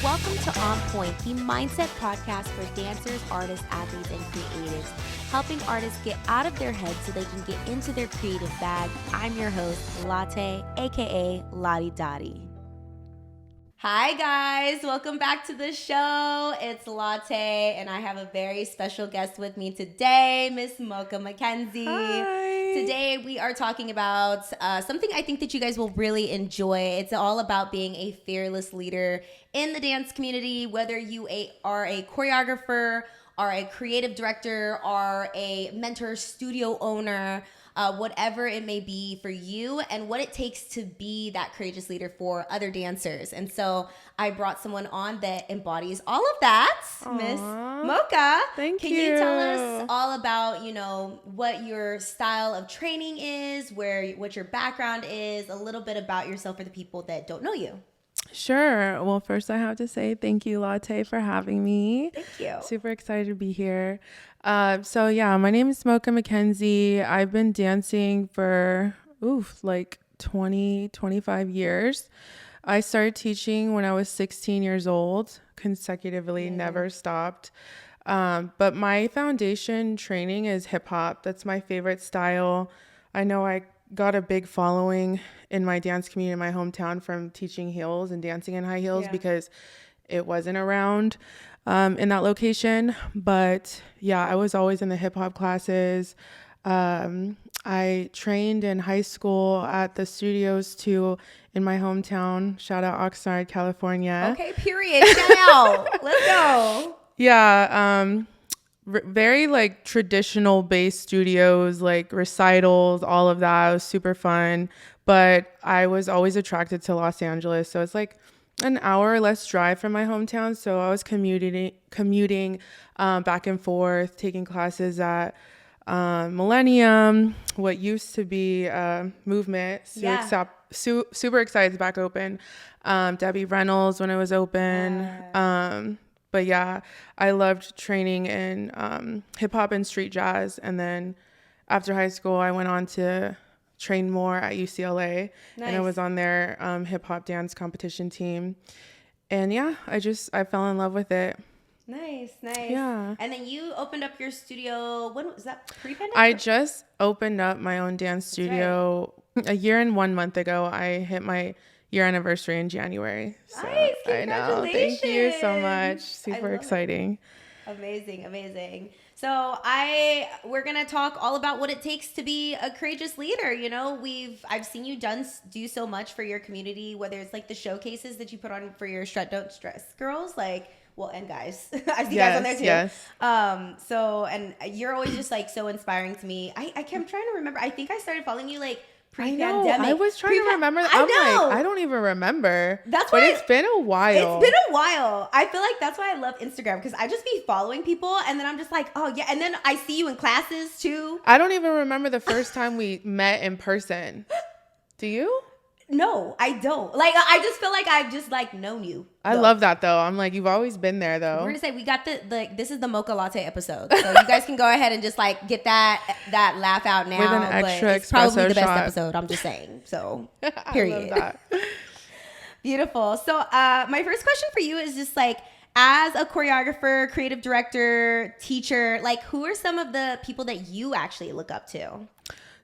Welcome to En Pointe, the mindset podcast for dancers, artists, athletes, and creatives, helping artists get out of their heads so they can get into their creative bag. I'm your host, Latte, aka Lottie Dottie. Hi guys, welcome back to the show. It's Latte, and I have a very special guest with me today, Miss Mocha McKenzie. Hi. Today we are talking about something I think that you guys will really enjoy. It's all about being a fearless leader in the dance community, whether you are a choreographer, are a creative director, are a mentor, studio owner, whatever it may be for you, and what it takes to be that courageous leader for other dancers. And so I brought someone on that embodies all of that. Aww. Miss Mocha. Thank you. Can you tell us all about, what your style of training is, what your background is, a little bit about yourself for the people that don't know you? Sure. Well, first I have to say thank you, Latte, for having me. Thank you. Super excited to be here. My name is Mocha McKenzie. I've been dancing for 25 years. I started teaching when I was 16 years old, consecutively, never stopped. But my foundation training is hip hop. That's my favorite style. I know I got a big following in my dance community in my hometown from teaching heels and dancing in high heels because it wasn't around in that location. But yeah, I was always in the hip hop classes. I trained in high school at the studios too in my hometown. Shout out Oxnard, California. Okay, period. Shout out. Let's go. Yeah. Very like traditional based studios, like recitals, all of that. It was super fun. But I was always attracted to Los Angeles. So it's like an hour or less drive from my hometown. So I was commuting back and forth, taking classes at Millennium, what used to be Movement. Super excited it's back open. Debbie Reynolds when it was open. But yeah, I loved training in hip hop and street jazz. And then after high school, I went on to train more at UCLA. Nice. And I was on their hip hop dance competition team. And yeah, I fell in love with it. Nice. Yeah. And then you opened up your studio. When was that? Pre-pandemic? I just opened up my own dance studio a year and 1 month ago. I hit my year anniversary in January. So nice. I know. Thank you so much. Super exciting. Amazing. So we're gonna talk all about what it takes to be a courageous leader. I've seen you do so much for your community, whether it's like the showcases that you put on for your Strut Don't Stress girls, and guys. I see guys on there too. Yes. And you're always just like so inspiring to me. I'm trying to remember. I think I started following you like pre-pandemic. I was trying to remember. I don't even remember. But it's been a while. I feel like that's why I love Instagram, because I just be following people and then I'm just like, oh yeah. And then I see you in classes too. I don't even remember the first time we met in person. Do you? No, I don't. Like, I just feel like I've just like known you. I love that though. I'm like, you've always been there though. We're gonna say we got this is the Mocha Latte episode, so you guys can go ahead and just like get that laugh out now. With an extra but it's probably the best shot. episode. I'm just saying. So period. I love that. Beautiful. So my first question for you is just like, as a choreographer, creative director, teacher, like who are some of the people that you actually look up to?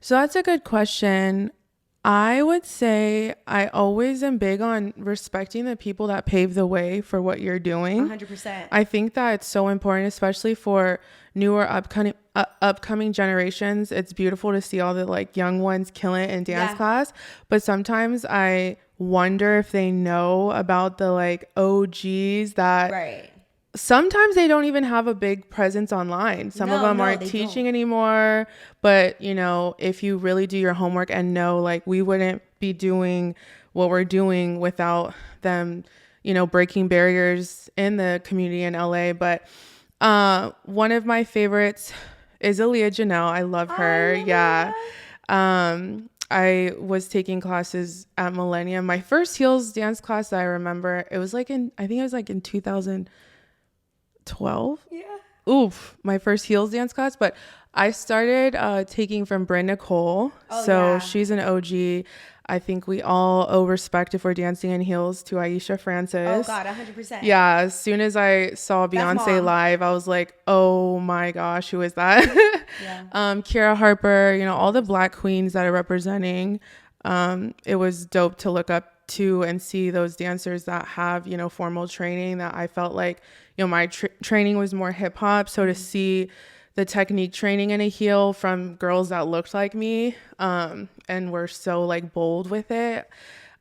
So that's a good question. I would say I always am big on respecting the people that pave the way for what you're doing. 100%. I think that it's so important, especially for newer upcoming generations. It's beautiful to see all the like young ones killing it in dance class. But sometimes I wonder if they know about the like OGs that sometimes they don't even have a big presence online. Some of them aren't teaching anymore. But, if you really do your homework and know, like, we wouldn't be doing what we're doing without them, breaking barriers in the community in LA. But one of my favorites is Aaliyah Janelle. I love her. I was taking classes at Millennium. My first heels dance class that I remember, it was like in 2012. My first heels dance class. But I started taking from Bryn Nicole. She's an OG. I think we all owe respect if we're dancing in heels to Aisha Francis. Oh God, 100%. Yeah, as soon as I saw Beyonce live, I was like, oh my gosh, who is that? Yeah. Kira Harper, you know, all the Black queens that are representing. It was dope to look up to and see those dancers that have, you know, formal training, that I felt like, you know, my training was more hip hop. So to see the technique training in a heel from girls that looked like me, and were so like bold with it,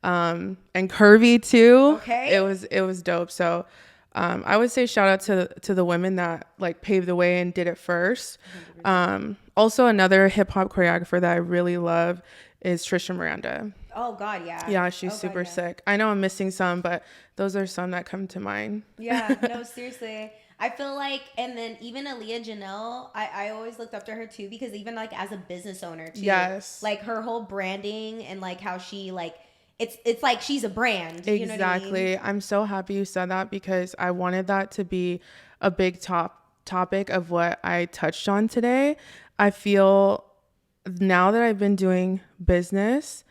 and curvy too. Okay. It was dope. So I would say shout out to the women that like paved the way and did it first. Also another hip hop choreographer that I really love is Trisha Miranda. Oh God, yeah. Yeah, she's super sick. I know I'm missing some, but those are some that come to mind. Yeah, no, seriously. I feel like, and then even Aaliyah Janelle, I always looked up to her too, because even like as a business owner too. Yes. Like her whole branding and like how she like, it's like she's a brand. Exactly. You know what I mean? I'm so happy you said that, because I wanted that to be a big topic of what I touched on today. I feel now that I've been doing business,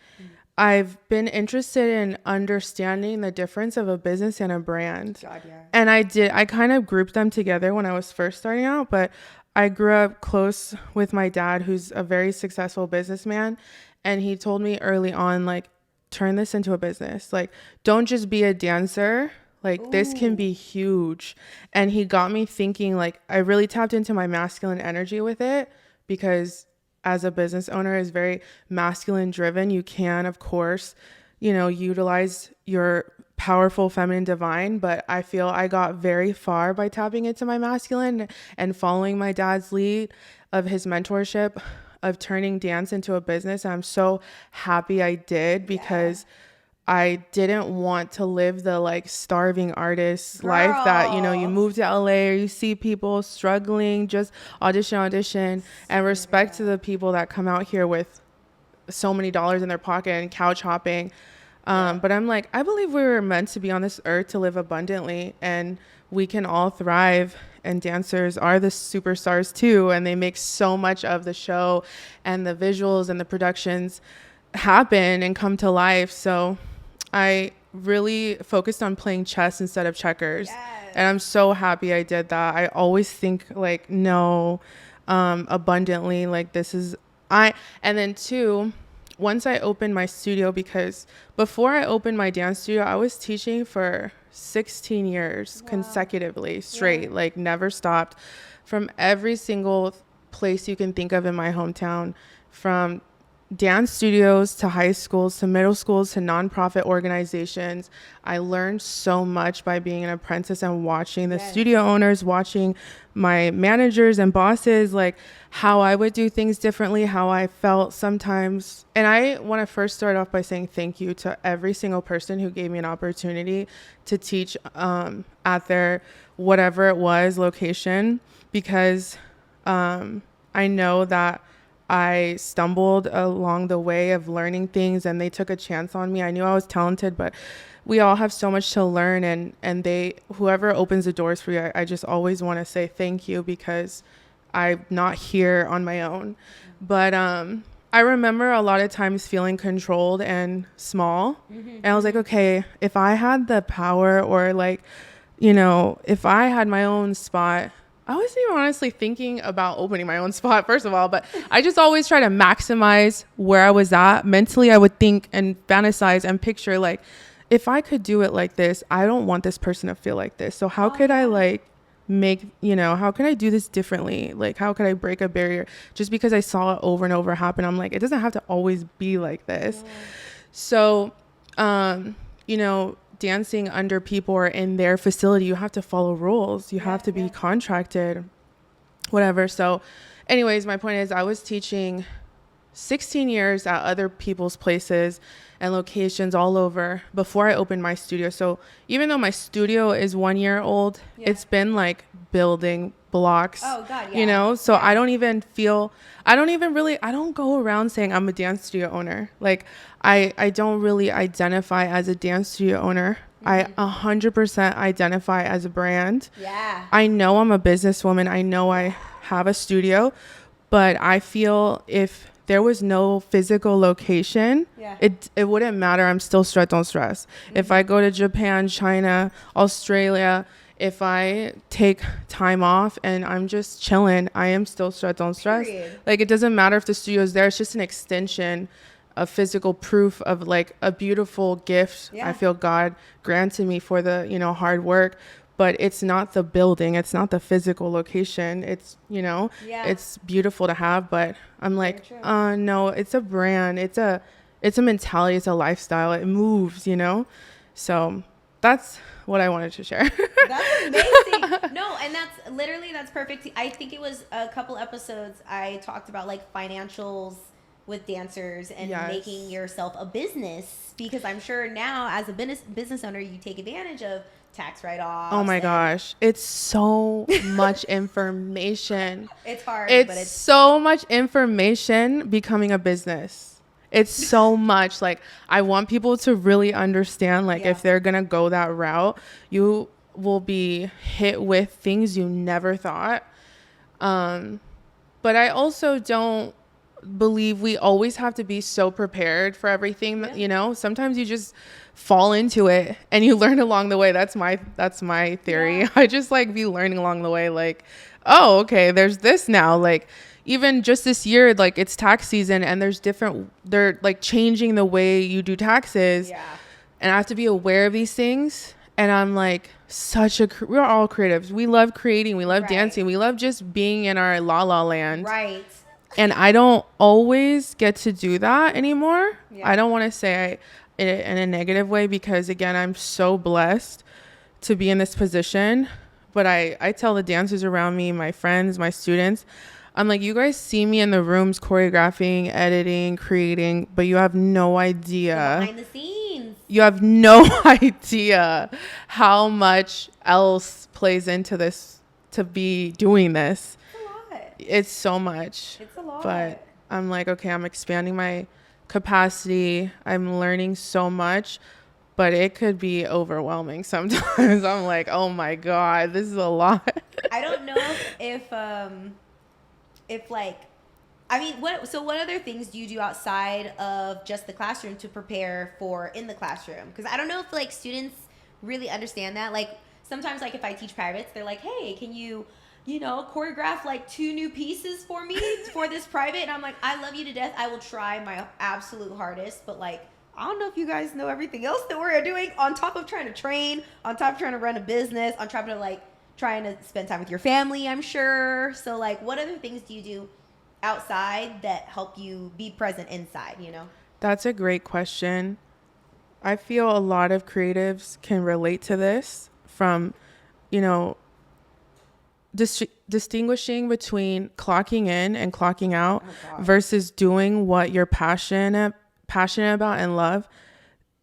I've been interested in understanding the difference of a business and a brand. God, yeah. And I kind of grouped them together when I was first starting out, but I grew up close with my dad, who's a very successful businessman. And he told me early on, like, turn this into a business. Like, don't just be a dancer. Like, this can be huge. And he got me thinking, like, I really tapped into my masculine energy with it, because as a business owner is very masculine driven. You can, of course, you know, utilize your powerful feminine divine, but I feel I got very far by tapping into my masculine and following my dad's lead of his mentorship of turning dance into a business. And I'm so happy I did, because I didn't want to live the like starving artist life that, you know, you move to LA or you see people struggling, just audition, and respect to the people that come out here with so many dollars in their pocket and couch hopping. But I'm like, I believe we were meant to be on this earth to live abundantly, and we can all thrive. And dancers are the superstars too, and they make so much of the show and the visuals and the productions happen and come to life. So I really focused on playing chess instead of checkers. Yes. And I'm so happy I did that. I always think like, no, abundantly, like this is, and then two, once I opened my studio, because before I opened my dance studio, I was teaching for 16 years consecutively straight, like never stopped, from every single place you can think of in my hometown, from dance studios to high schools to middle schools to nonprofit organizations. I learned so much by being an apprentice and watching the studio owners, watching my managers and bosses, like how I would do things differently, how I felt sometimes. And I want to first start off by saying thank you to every single person who gave me an opportunity to teach at their whatever it was location, because I know that I stumbled along the way of learning things, and they took a chance on me. I knew I was talented, but we all have so much to learn, and they, whoever opens the doors for you, I just always want to say thank you, because I'm not here on my own. But I remember a lot of times feeling controlled and small. And I was like, okay, if I had the power, or like, you know, if I had my own spot, I wasn't even honestly thinking about opening my own spot, first of all, but I just always try to maximize where I was at. Mentally, I would think and fantasize and picture, like, if I could do it like this, I don't want this person to feel like this. So how could I like make, you know, how can I do this differently? Like, how could I break a barrier? Just because I saw it over and over happen, I'm like, it doesn't have to always be like this. So, you know, dancing under people or in their facility, you have to follow rules. You have to be contracted, whatever. So anyways, my point is, I was teaching 16 years at other people's places and locations all over before I opened my studio. So even though my studio is 1 year old, it's been like building blocks, you know? So I don't even I don't go around saying I'm a dance studio owner. Like I don't really identify as a dance studio owner. I 100% identify as a brand. I know I'm a businesswoman. I know I have a studio, but I feel if there was no physical location, Yeah. it wouldn't matter. I'm still Strut Don't Stress. If I go to Japan, China, Australia, if I take time off and I'm just chilling, I am still Strut Don't Stress. Period. Like, it doesn't matter if the studio's there. It's just an extension of physical proof of like a beautiful gift I feel God granted me for the, you know, hard work. But it's not the building, it's not the physical location. It's, you know, it's beautiful to have, but I'm like, no, it's a brand, it's a mentality, it's a lifestyle, it moves, you know. So that's what I wanted to share. That's amazing. No, and that's perfect. I think it was a couple episodes I talked about like financials with dancers and making yourself a business, because I'm sure now as a business owner you take advantage of tax write-offs. Oh my gosh, it's so much information. It's hard, but it's so much information becoming a business. It's so much. Like, I want people to really understand, like, if they're gonna go that route, you will be hit with things you never thought. But I also don't believe we always have to be so prepared for everything. You know, sometimes you just fall into it and you learn along the way. That's my theory. I just like be learning along the way, like, oh, okay, there's this now. Like, even just this year, like, it's tax season and they're like changing the way you do taxes, and I have to be aware of these things. And I'm like, we're all creatives, we love creating, we love dancing, we love just being in our la la land, and I don't always get to do that anymore. I don't want to say in a negative way, because again, I'm so blessed to be in this position. But I tell the dancers around me, my friends, my students, I'm like, you guys see me in the rooms choreographing, editing, creating, but you have no idea. Behind the scenes. You have no idea how much else plays into this, to be doing this. It's so much. It's a lot. But I'm like, okay, I'm expanding my capacity. I'm learning so much, but it could be overwhelming sometimes. I'm like, oh my God, this is a lot. I don't know if like, I mean, what other things do you do outside of just the classroom to prepare for in the classroom? Because I don't know if like students really understand that. Like, sometimes, like, if I teach privates, they're like, hey, can you choreograph like 2 new pieces for me for this private? And I'm like, I love you to death. I will try my absolute hardest. But like, I don't know if you guys know everything else that we're doing on top of trying to train, on top of trying to run a business, on top of like trying to spend time with your family, I'm sure. So like, what other things do you do outside that help you be present inside, you know? That's a great question. I feel a lot of creatives can relate to this, from, you know, distinguishing between clocking in and clocking out versus doing what you're passionate about and love.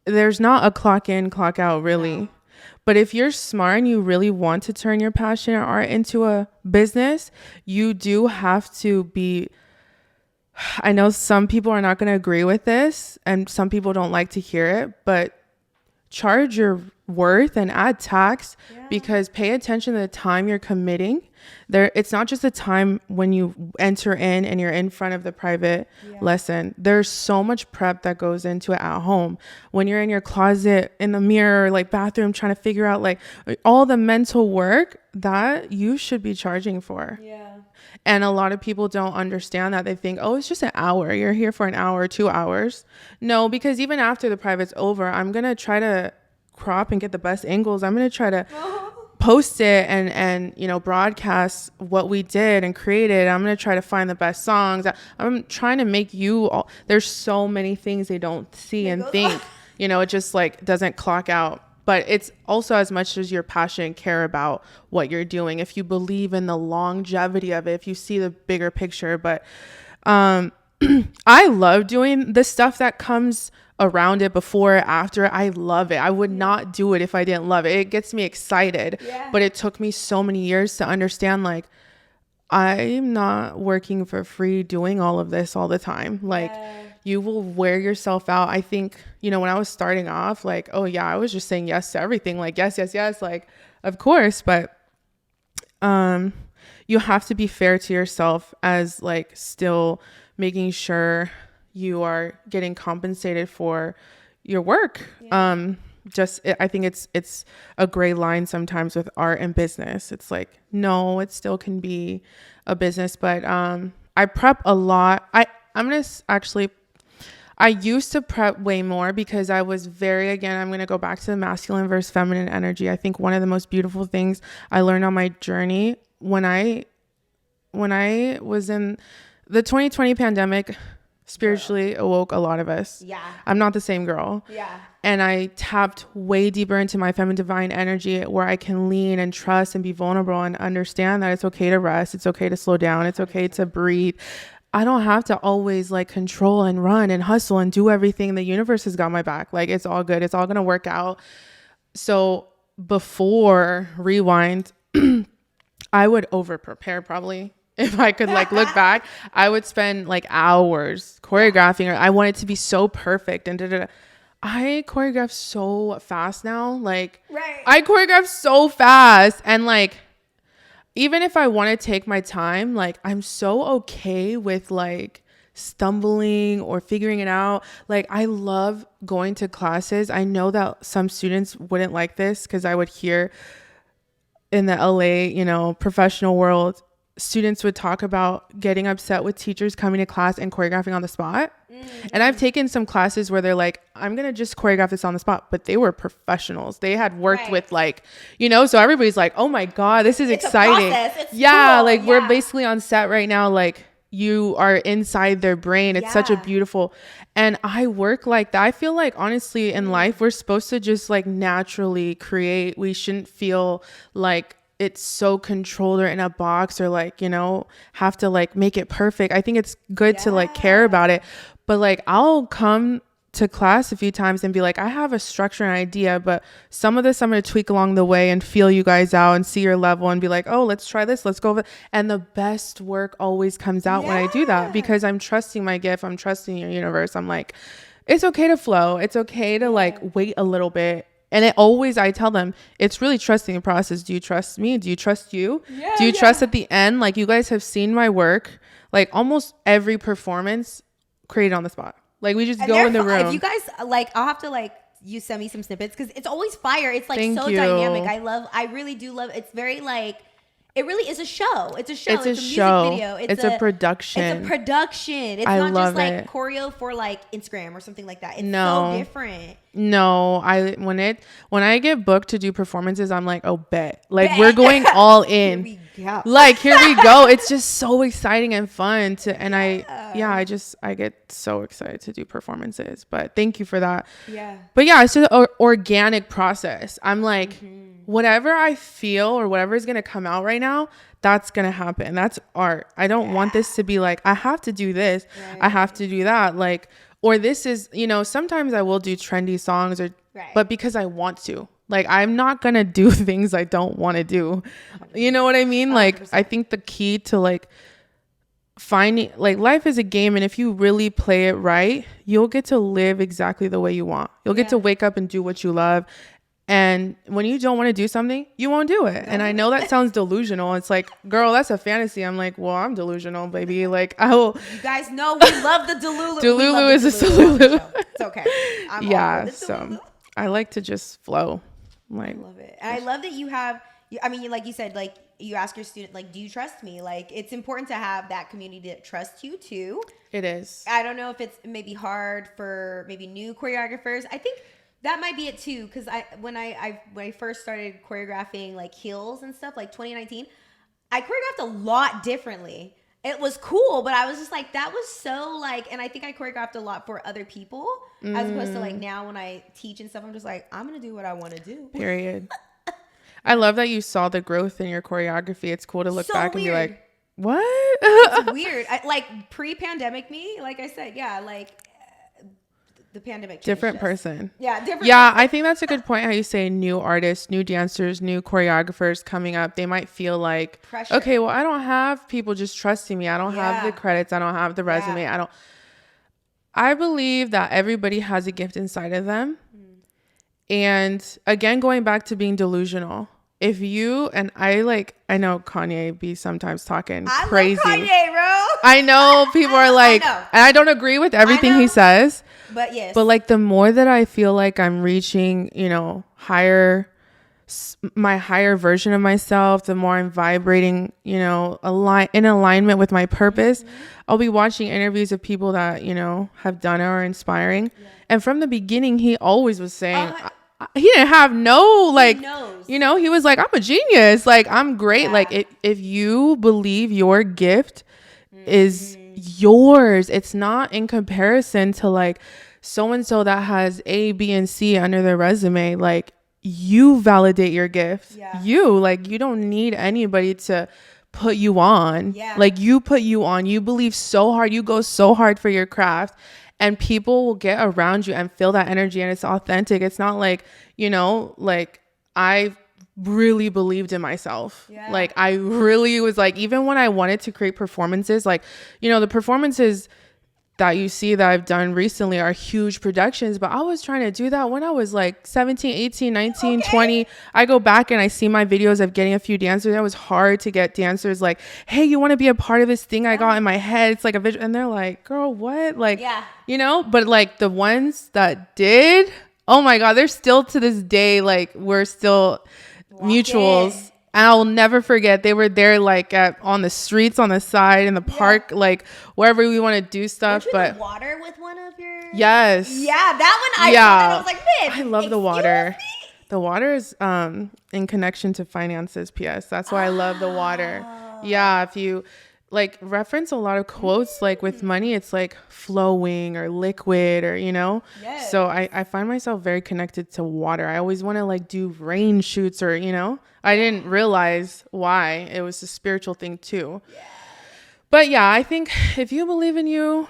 There's not a clock in, clock out, really. No. But if you're smart and you really want to turn your passion or art into a business, you do have to be, I know some people are not going to agree with this and some people don't like to hear it, but charge your worth and add tax, because pay attention to the time you're committing there. It's not just the time when you enter in and you're in front of the private lesson. There's so much prep that goes into it at home, when you're in your closet, in the mirror, like bathroom, trying to figure out like all the mental work that you should be charging for. And a lot of people don't understand that. They think, oh, it's just an hour, you're here for an hour, 2 hours. No, because even after the private's over, I'm gonna try to crop and get the best angles. I'm gonna try to post it and you know, broadcast what we did and created. I'm gonna try to find the best songs. I'm trying to make you all, there's so many things they don't see and think, you know, it just like doesn't clock out. But it's also as much as your passion and care about what you're doing, if you believe in the longevity of it, if you see the bigger picture. But I love doing the stuff that comes around it, before, after. I love it. I would not do it if I didn't love it. It gets me excited. But it took me so many years to understand, like, I'm not working for free doing all of this all the time. Like, you will wear yourself out. I think, you know, when I was starting off, like, oh yeah, I was just saying yes to everything. Like, yes, like, of course. But you have to be fair to yourself as like still making sure you are getting compensated for your work. I think it's a gray line sometimes with art and business. It's like, no, it still can be a business, but I prep a lot. I'm gonna actually, I used to prep way more because I was I'm gonna go back to the masculine versus feminine energy. I think one of the most beautiful things I learned on my journey when I was in the 2020 pandemic, spiritually awoke a lot of us. Yeah. I'm not the same girl. Yeah. And I tapped way deeper into my feminine divine energy where I can lean and trust and be vulnerable and understand that it's okay to rest. It's okay to slow down. It's okay to breathe. I don't have to always like control and run and hustle and do everything. The universe has got my back. Like, it's all good. It's all going to work out. So before rewind, I would over prepare probably. If I could like look back, I would spend like hours choreographing, or I want it to be so perfect and da-da-da. I choreograph so fast now. Like, I choreograph so fast, and like, even if I want to take my time, like, I'm so okay with like stumbling or figuring it out. Like, I love going to classes. I know that some students wouldn't like this because I would hear in the LA, professional world, students would talk about getting upset with teachers coming to class and choreographing on the spot. And I've taken some classes where they're like, I'm going to just choreograph this on the spot, but they were professionals. They had worked with like, so everybody's like, oh my God, this is exciting. It's cool. Like, yeah. We're basically on set right now. Like, you are inside their brain. It's such a beautiful, and I work like that. I feel like honestly in life, we're supposed to just like naturally create. We shouldn't feel like it's so controlled or in a box or like, have to like make it perfect. I think it's good to like care about it, but like, I'll come to class a few times and be like, I have a structure and idea, but some of this I'm going to tweak along the way and feel you guys out and see your level and be like, oh, let's try this. Let's go over. And the best work always comes out when I do that, because I'm trusting my gift. I'm trusting your universe. I'm like, it's okay to flow. It's okay to like wait a little bit. And I tell them, it's really trusting the process. Do you trust me? Do you trust you? Do you trust at the end? Like, you guys have seen my work, like almost every performance created on the spot. Like, we just go in the room. If you guys like, I'll have to like, you send me some snippets because it's always fire. It's like Thank so you. dynamic. I really do love, it's very like, it really is a show. It's a show. It's a music show. video. It's a production. It's a production. It's I not love just like it. choreo for like Instagram or something like that. It's No. so different. No, when I get booked to do performances, I'm like, oh, bet. Like, we're going all in. Here we go. Like, here we go. It's just so exciting and fun I get so excited to do performances. But thank you for that. Yeah. But yeah, it's just an organic process. I'm like, whatever I feel or whatever is going to come out right now, that's going to happen. That's art. I don't want this to be like, I have to do this. I have to do that. Like, or this is, sometimes I will do trendy songs but because I want to. Like, I'm not going to do things I don't want to do. You know what I mean? Like, 100%. I think the key to like finding, like, life is a game, and if you really play it right, you'll get to live exactly the way you want. You'll get to wake up and do what you love. And when you don't want to do something, you won't do it. And I know that sounds delusional. It's like, girl, that's a fantasy. I'm like, well, I'm delusional, baby. Like, I will. You guys know we love the Delulu. Delulu is a Delulu. It's okay. I'm so I like to just flow. Like, I love it. And I love that you have, I mean, like you said, like, you ask your student, like, do you trust me? Like, it's important to have that community that trusts you too. It is. I don't know if it's maybe hard for maybe new choreographers. I think that might be it too, because when I first started choreographing like heels and stuff, like 2019, I choreographed a lot differently. It was cool, but I was just like, that was so like, and I think I choreographed a lot for other people as opposed to like now when I teach and stuff, I'm just like, I'm gonna do what I want to do. Period. I love that you saw the growth in your choreography. It's cool to look back and be like, what? It's weird. Like pre-pandemic me, like I said, like the pandemic different person. Different person. I think that's a good point how you say new artists, new dancers, new choreographers coming up. They might feel like pressure. Okay, well, I don't have people just trusting me. I don't have the credits. I don't have the resume. I believe that everybody has a gift inside of them. And again, going back to being delusional, if you, and I know Kanye be sometimes talking crazy. I love Kanye, bro. I know people are like, and I don't agree with everything he says. But yes. But like the more that I feel like I'm reaching, my higher version of myself, the more I'm vibrating, in alignment with my purpose. I'll be watching interviews of people that, have done it or are inspiring. Yeah. And from the beginning, he always was saying, he didn't have he was like, I'm a genius. Like, I'm great. Yeah. Like if you believe your gift is yours, it's not in comparison to like so-and-so that has A, B, and C under their resume. Like, you validate your gift. Yeah. You don't need anybody to put you on. Yeah. Like, you put you on. You believe so hard. You go so hard for your craft. And people will get around you and feel that energy, and it's authentic. It's not like, I really believed in myself. Yeah. Like, I really was like, even when I wanted to create performances, like, the performances that you see that I've done recently are huge productions, but I was trying to do that when I was like 17, 18, 19, 20. I go back and I see my videos of getting a few dancers. It was hard to get dancers like, hey, you want to be a part of this thing I got in my head? It's like a vision. And they're like, girl, what? Like, but like the ones that did, oh my God, they're still to this day, like we're still mutuals. And I'll never forget, they were there like on the streets, on the side, in the park, like wherever we want to do stuff. But in the water with one of your... Yes. Yeah, that one I saw and I was like, man, I love the water. The water is in connection to finances, P.S. That's why I love the water. Yeah, if you like reference a lot of quotes, like with money, it's like flowing or liquid or, Yes. So I find myself very connected to water. I always want to like do rain shoots or, I didn't realize why. It was a spiritual thing too. Yeah. But yeah, I think if you believe in you,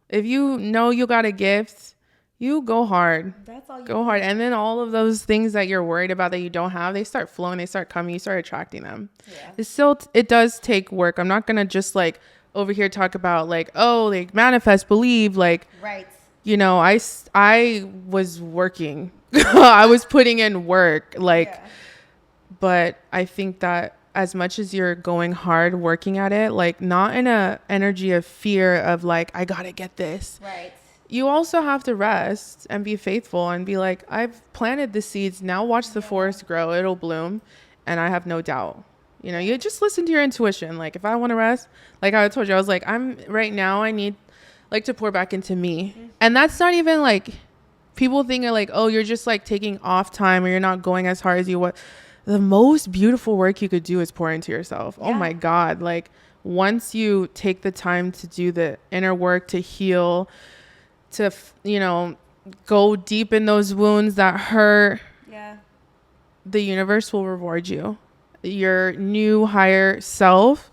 if you know you got a gift, you go hard. That's all you go hard. And then all of those things that you're worried about that you don't have, they start flowing, they start coming, you start attracting them. Yeah. It does take work. I'm not going to just like over here talk about like, oh, like manifest, believe, like, right. I was working. I was putting in work, like, yeah. But I think that as much as you're going hard working at it, like not in a energy of fear of like, I gotta get this. Right. You also have to rest and be faithful and be like, I've planted the seeds. Now watch the forest grow. It'll bloom. And I have no doubt. You just listen to your intuition. Like if I want to rest, like I told you, I was like, I need like to pour back into me. Mm-hmm. And that's not even like, people think like, oh, you're just like taking off time or you're not going as hard as you want. The most beautiful work you could do is pour into yourself. Yeah. Oh my God. Like once you take the time to do the inner work, to heal, to, go deep in those wounds that hurt, the universe will reward you. Your new higher self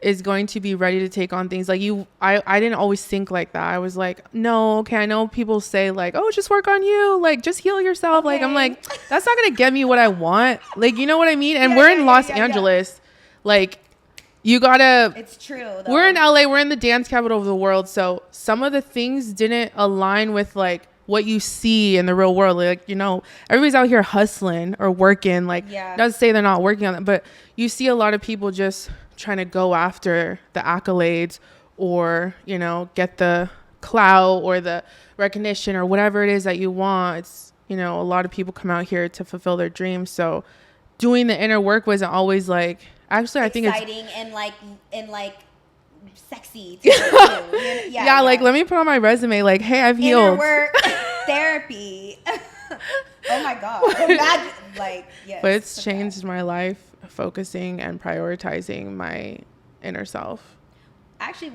is going to be ready to take on things like you. I didn't always think like that. I was like, no, okay. I know people say like, oh, just work on you. Like, just heal yourself. Okay. Like, I'm like, that's not going to get me what I want. Like, you know what I mean? And we're in Los Angeles. Like, you gotta, it's true though. We're in LA, we're in the dance capital of the world. So some of the things didn't align with like what you see in the real world. Like, everybody's out here hustling or working. Like, doesn't say they're not working on it, but you see a lot of people just trying to go after the accolades or, get the clout or the recognition or whatever it is that you want. It's, a lot of people come out here to fulfill their dreams. So doing the inner work wasn't always like, actually, I think it's exciting and like sexy to do. Yeah, like let me put on my resume like, hey, I've healed. Inner work, therapy. Oh my God. Imagine, like, yes. But it's changed my life, focusing and prioritizing my inner self. Actually,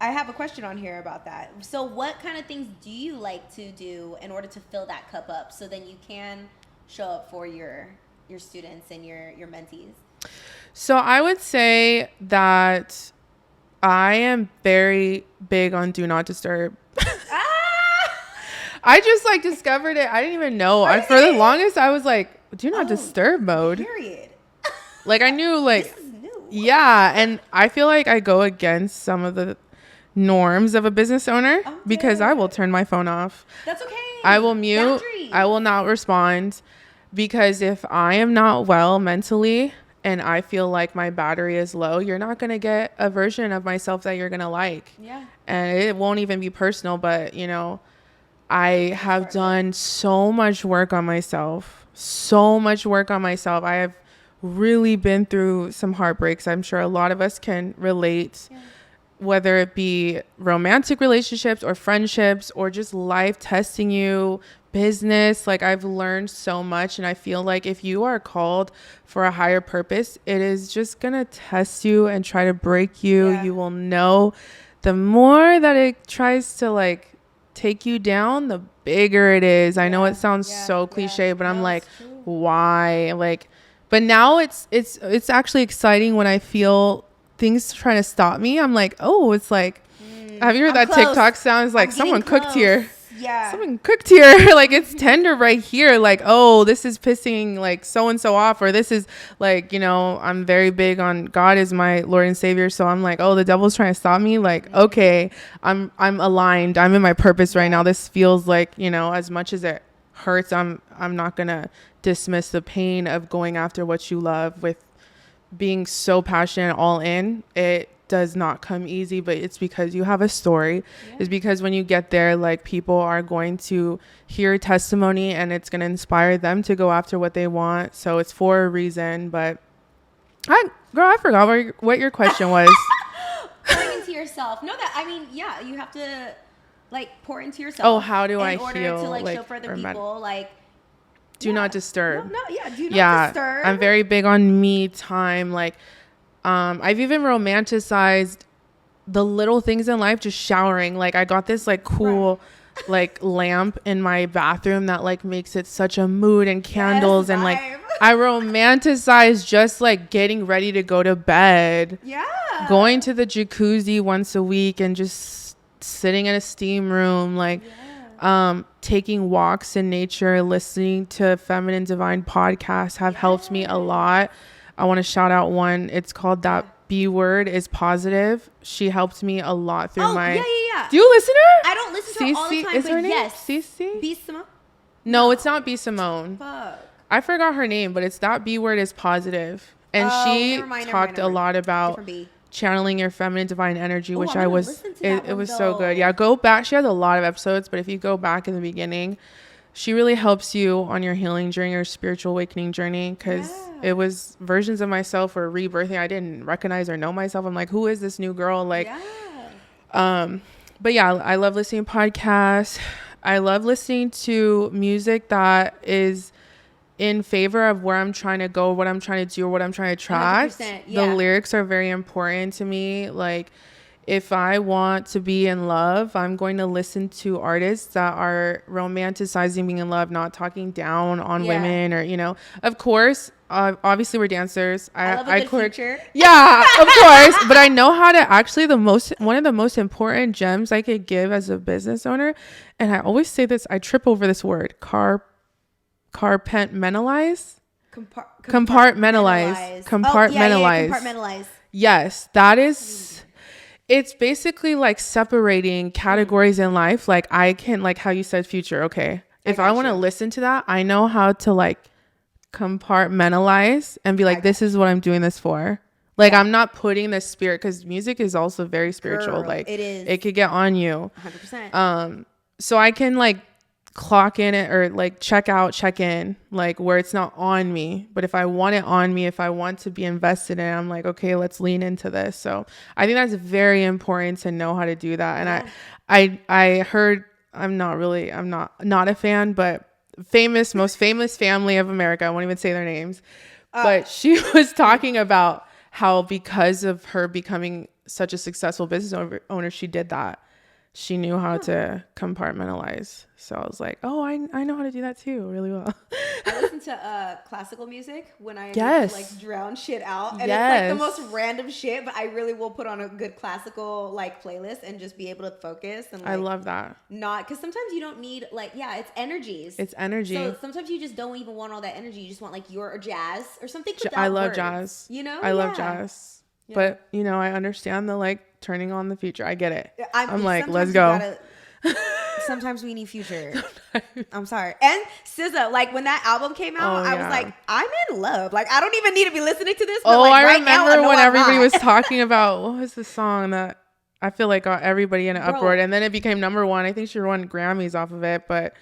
I have a question on here about that. So what kind of things do you like to do in order to fill that cup up so then you can show up for your students and your mentees? So I would say that I am very big on do not disturb. I just like discovered it. I didn't even know. For the longest, I was like, do not disturb mode. Period. Like I knew like, this is new. Yeah. And I feel like I go against some of the norms of a business owner because I will turn my phone off. That's okay. I will mute. Boundaries. I will not respond. Because if I am not well mentally and I feel like my battery is low, you're not going to get a version of myself that you're going to like. Yeah. And it won't even be personal, but you know, I have done so much work on myself. So much work on myself. I have really been through some heartbreaks. I'm sure a lot of us can relate. Yeah. Whether it be romantic relationships or friendships or just life testing you, business, like I've learned so much. And I feel like if you are called for a higher purpose, it is just gonna test you and try to break you. Yeah. You will know the more that it tries to like take you down, the bigger it is. I know it sounds so cliche, but I'm like, why? Like, but now it's actually exciting when I feel things trying to stop me. I'm like, oh, it's like, have you heard that close. TikTok sounds like someone cooked here? Yeah. Someone cooked here. Like it's tender right here. Like, oh, this is pissing like so-and-so off. Or this is like, you know, I'm very big on God is my Lord and Savior. So I'm like, oh, the devil's trying to stop me. Like, okay, I'm aligned. I'm in my purpose right now. This feels like, you know, as much as it hurts, I'm not going to dismiss the pain of going after what you love with being so passionate, all in. It does not come easy, but it's because you have a story. It's because when you get there, like people are going to hear testimony and it's going to inspire them to go after what they want. So it's for a reason. But I forgot what your question was. Pouring into yourself. No, that I mean, yeah, you have to like pour into yourself. Oh, how do I in order heal? To like show for other people, like. Do not disturb. Do not disturb. I'm very big on me time. Like, I've even romanticized the little things in life, just showering. Like, I got this like cool, like lamp in my bathroom that like makes it such a mood, and candles, and like I romanticize just like getting ready to go to bed. Yeah. Going to the jacuzzi once a week and just sitting in a steam room, like. Taking walks in nature, listening to Feminine Divine podcasts have helped me a lot. I want to shout out one. It's called That B Word is Positive. She helped me a lot through my. Yeah. Do you listen to her? I don't listen to her all the time, but yes. Cece? B Simone? No, it's not B Simone. Fuck. I forgot her name, but it's That B Word is Positive. And she talked a lot about channeling your feminine divine energy, which I was it was so good. Yeah, go back. She has a lot of episodes, but if you go back in the beginning, she really helps you on your healing journey, your spiritual awakening journey, because it was versions of myself were rebirthing. I didn't recognize or know myself. I'm like, who is this new girl? Like, but yeah, I love listening to podcasts. I love listening to music that is in favor of where I'm trying to go, what I'm trying to do, or what I'm trying to attract. The lyrics are very important to me. Like, if I want to be in love, I'm going to listen to artists that are romanticizing being in love, not talking down on women, or, you know, of course, obviously we're dancers. I love a good feature. Yeah, of course. But I know how to actually one of the most important gems I could give as a business owner. And I always say this, I trip over this word, compartmentalize. Compartmentalize. Yes, that is. It's basically like separating categories in life. Like I can, like how you said future. Okay, if I want to listen to that, I know how to like compartmentalize and be like, this is what I'm doing this for. Like I'm not putting the spirit, because music is also very spiritual. Like it is. It could get on you. 100%. So I can like clock in it, or like check in, like where it's not on me. But if I want it on me, if I want to be invested in it, I'm like, okay, let's lean into this. So I think that's very important to know how to do that. And I heard, I'm not a fan, but most famous family of America, I won't even say their names, but she was talking about how because of her becoming such a successful business owner, she did that. She knew how to compartmentalize. So I was like, oh, I know how to do that too really well. I listen to classical music when I need to like drown shit out. And it's like the most random shit, but I really will put on a good classical like playlist and just be able to focus. And like, I love that. Not, because sometimes you don't need like, it's energies. It's energy. So sometimes you just don't even want all that energy. You just want like your jazz or something. I love words, jazz. You know? I love jazz. Yeah. But, you know, I understand the like turning on the future. I get it. I'm like, let's go. Sometimes we need Future. I'm sorry. And SZA, like when that album came out, I was like, I'm in love. Like I don't even need to be listening to this. But like, I right remember now, when everybody was talking about what was the song that I feel like got everybody in an uproar, and then it became number one. I think she won Grammys off of it, but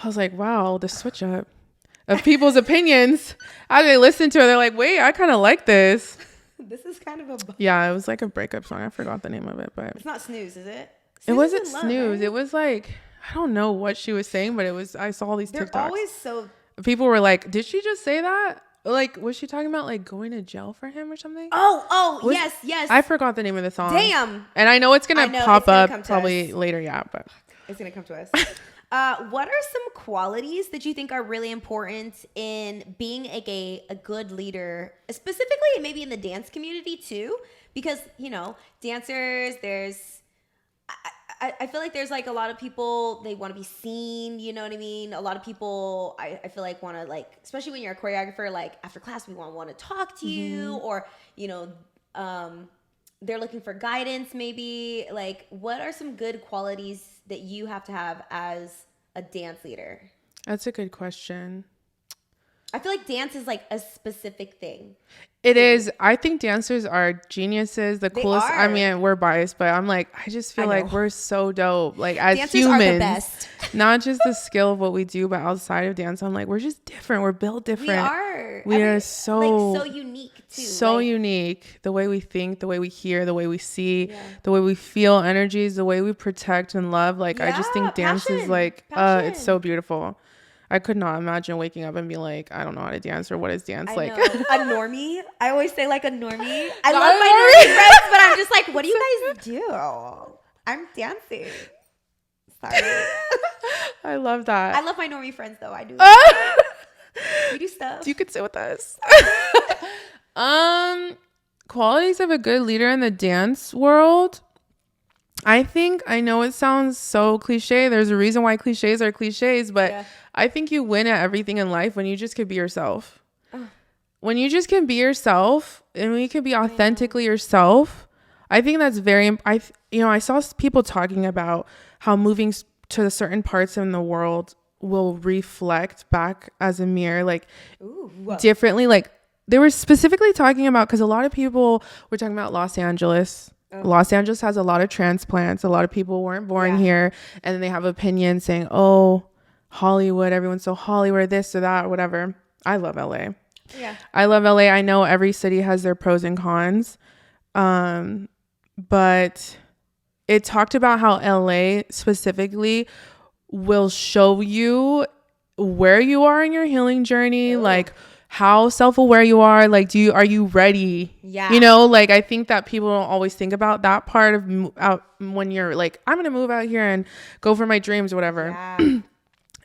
I was like, wow, the switch up of people's opinions. As they listen to it, they're like, wait, I kind of like this. This is kind of a... Yeah, it was like a breakup song. I forgot the name of it, but... It's not Snooze, is it? It wasn't Snooze. Right? It was like... I don't know what she was saying, but it was... I saw all these TikToks. They're always so... People were like, did she just say that? Like, was she talking about like going to jail for him or something? Yes. I forgot the name of the song. Damn. And I know it's going to pop up probably later, yeah, but... It's going to come to us. What are some qualities that you think are really important in being a good leader, specifically maybe in the dance community too? Because, you know, dancers, I feel like there's like a lot of people, they want to be seen, you know what I mean? A lot of people, I feel like want to like, especially when you're a choreographer, like after class, we want to talk to you, or, you know, they're looking for guidance maybe. Like, what are some good qualities that you have to have as a dance leader? That's a good question. I feel like dance is like a specific thing. It is. I think dancers are geniuses, the coolest. I mean, we're biased, but I'm like, I just feel like we're so dope. Like as dancers humans, are the best. Not just the skill of what we do, but outside of dance, I'm like, we're just different. We're built different. We are so unique too. So unique. The way we think, the way we hear, the way we see, the way we feel energies, the way we protect and love. Like I just think dance is like, it's so beautiful. I could not imagine waking up and be like, I don't know how to dance, or what is dance like? A normie. I always say like a normie. I love my normie friends, but I'm just like, what do you guys do? I'm dancing. Sorry. I love that. I love my normie friends though. I do. We do stuff. You could sit with us. Qualities of a good leader in the dance world. I know it sounds so cliche. There's a reason why cliches are cliches, but I think you win at everything in life when you just can be yourself. When you just can be yourself and when you can be authentically yourself, I think that's I saw people talking about how moving to certain parts in the world will reflect back as a mirror, like differently. Like they were specifically talking about, because a lot of people were talking about Los Angeles. Los Angeles has a lot of transplants. A lot of people weren't born here, and then they have opinions saying, oh, Hollywood, everyone's so Hollywood, this or that, or whatever. I love LA. I love LA. I know every city has their pros and cons, but it talked about how LA specifically will show you where you are in your healing journey, like how self-aware you are, like are you ready? You know, like I think that people don't always think about that part of when you're like, I'm gonna move out here and go for my dreams or whatever.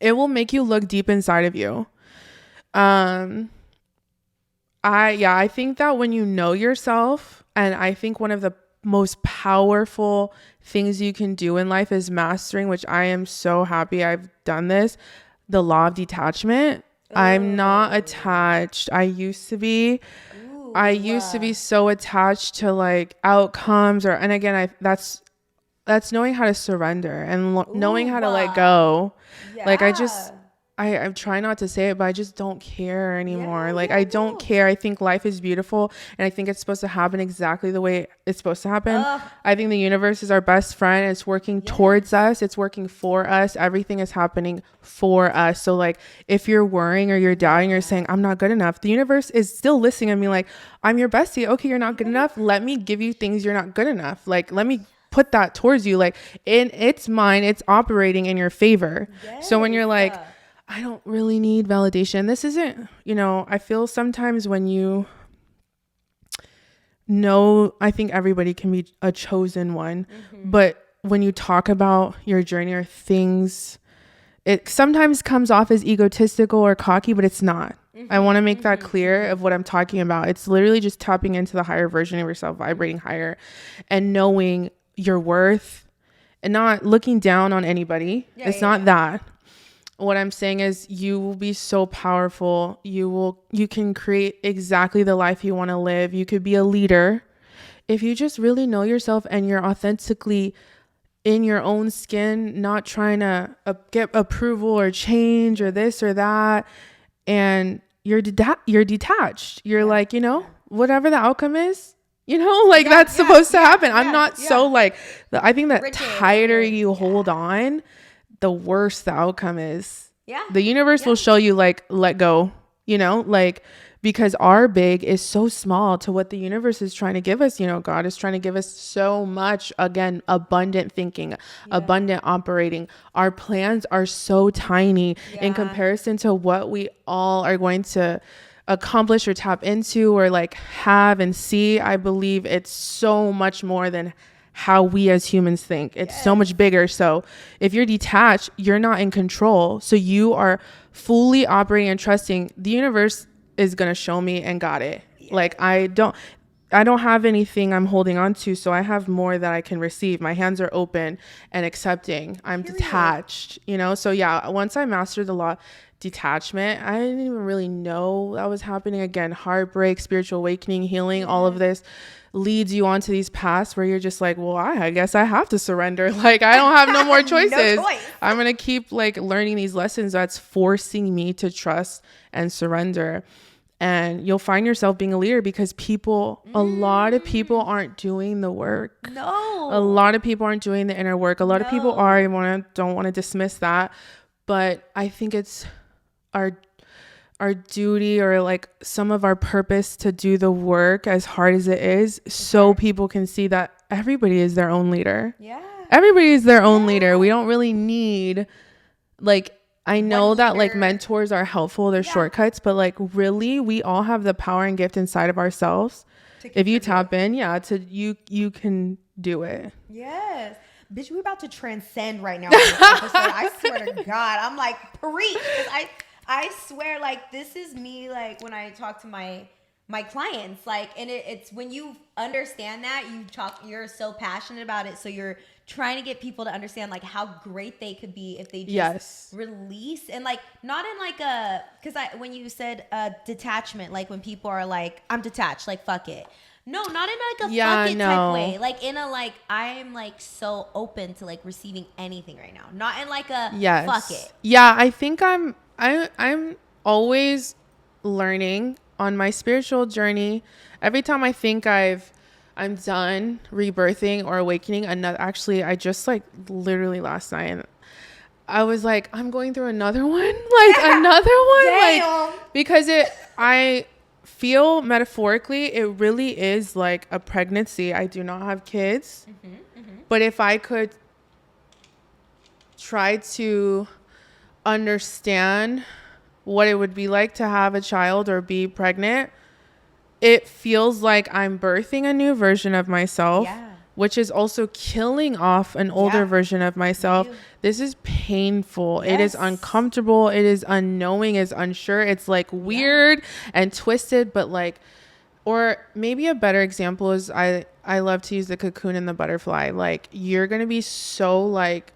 It will make you look deep inside of you. I think that when you know yourself, and I think one of the most powerful things you can do in life is mastering, which I am so happy I've done this, the law of detachment. I'm not attached. I used to be. I used to be so attached to like outcomes, and again, that's knowing how to surrender and knowing how to let go. Like I'm trying not to say it, but I just don't care anymore. I don't care. I think life is beautiful, and I think it's supposed to happen exactly the way it's supposed to happen. I think the universe is our best friend. It's working towards us. It's working for us. Everything is happening for us. So like, if you're worrying or you're doubting or saying, I'm not good enough, the universe is still listening and being like, I'm your bestie. Okay, you're not good enough. Let me give you things you're not good enough. Like, let me put that towards you. Like, it's mine. It's operating in your favor. So when you're like, I don't really need validation. This isn't, I feel sometimes when you know, I think everybody can be a chosen one, but when you talk about your journey or things, it sometimes comes off as egotistical or cocky, but it's not. I want to make that clear of what I'm talking about. It's literally just tapping into the higher version of yourself, vibrating higher, and knowing your worth and not looking down on anybody. It's not that. What I'm saying is you will be so powerful. You can create exactly the life you want to live. You could be a leader if you just really know yourself and you're authentically in your own skin, not trying to get approval or change or this or that. And you're detached. You're like, whatever the outcome is, like that's supposed to happen. I'm not so like, I think that tighter you hold on, the worse the outcome is. Yeah. The universe will show you like, let go, like, because our big is so small to what the universe is trying to give us. God is trying to give us so much. Again, abundant thinking, abundant operating. Our plans are so tiny in comparison to what we all are going to accomplish or tap into or like have and see. I believe it's so much more than how we as humans think. It's so much bigger. So if you're detached, you're not in control. So you are fully operating and trusting the universe is going to show me and got it. Like I don't have anything I'm holding on to, so I have more that I can receive. My hands are open and accepting. I'm detached, So once I mastered the law detachment, I didn't even really know that was happening. Again, heartbreak, spiritual awakening, healing, all of this leads you onto these paths where you're just like, well, I guess I have to surrender. Like I don't have no more choices. No choice. I'm going to keep like learning these lessons that's forcing me to trust and surrender. And you'll find yourself being a leader because a lot of people aren't doing the work. No. A lot of people aren't doing the inner work. A lot of people are. I don't want to dismiss that. But I think it's our duty or like some of our purpose to do the work as hard as it is so people can see that everybody is their own leader. Yeah. Everybody is their own leader. We don't really need like, I know that like mentors are helpful. They're shortcuts, but like really we all have the power and gift inside of ourselves. If you tap in, you can do it. Yes. Bitch, we're about to transcend right now in this episode. I swear to God. I'm like, preach. I swear, like, this is me, like, when I talk to my clients, like, and it's when you understand that, you're so passionate about it, so you're trying to get people to understand, like, how great they could be if they just release, and, like, not in, like, because when you said detachment, like, when people are, like, I'm detached, like, fuck it. No, not in like a fuck it type way. Like in a like I'm like so open to like receiving anything right now. Not in like a fuck it. Yeah, I think I'm always learning on my spiritual journey. Every time I think I'm done rebirthing or awakening, actually I just like literally last night I was like, I'm going through another one. Like another one. Damn. Like because I feel metaphorically it really is like a pregnancy. I do not have kids, but if I could try to understand what it would be like to have a child or be pregnant, it feels like I'm birthing a new version of myself, which is also killing off an older version of myself. This is painful. It is uncomfortable. It is unknowing. It's unsure. It's like weird and twisted, but like, or maybe a better example is I love to use the cocoon and the butterfly. Like you're going to be so like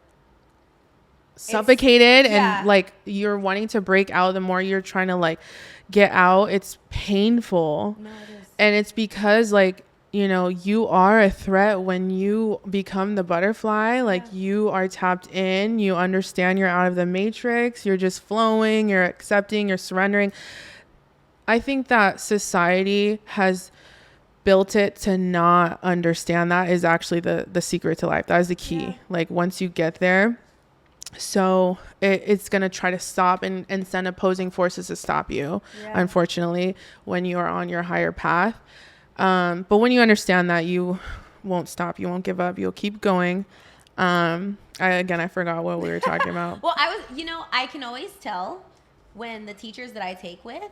suffocated and like you're wanting to break out. The more you're trying to like get out, it's painful. No, it is. And it's because like, you are a threat when you become the butterfly. Like you are tapped in, you understand you're out of the matrix, you're just flowing, you're accepting, you're surrendering. I think that society has built it to not understand that is actually the secret to life. That is the key. Like once you get there, so it's going to try to stop and send opposing forces to stop you, unfortunately, when you are on your higher path. But when you understand that, you won't stop, you won't give up, you'll keep going. I forgot what we were talking about. Well, I can always tell when the teachers that I take with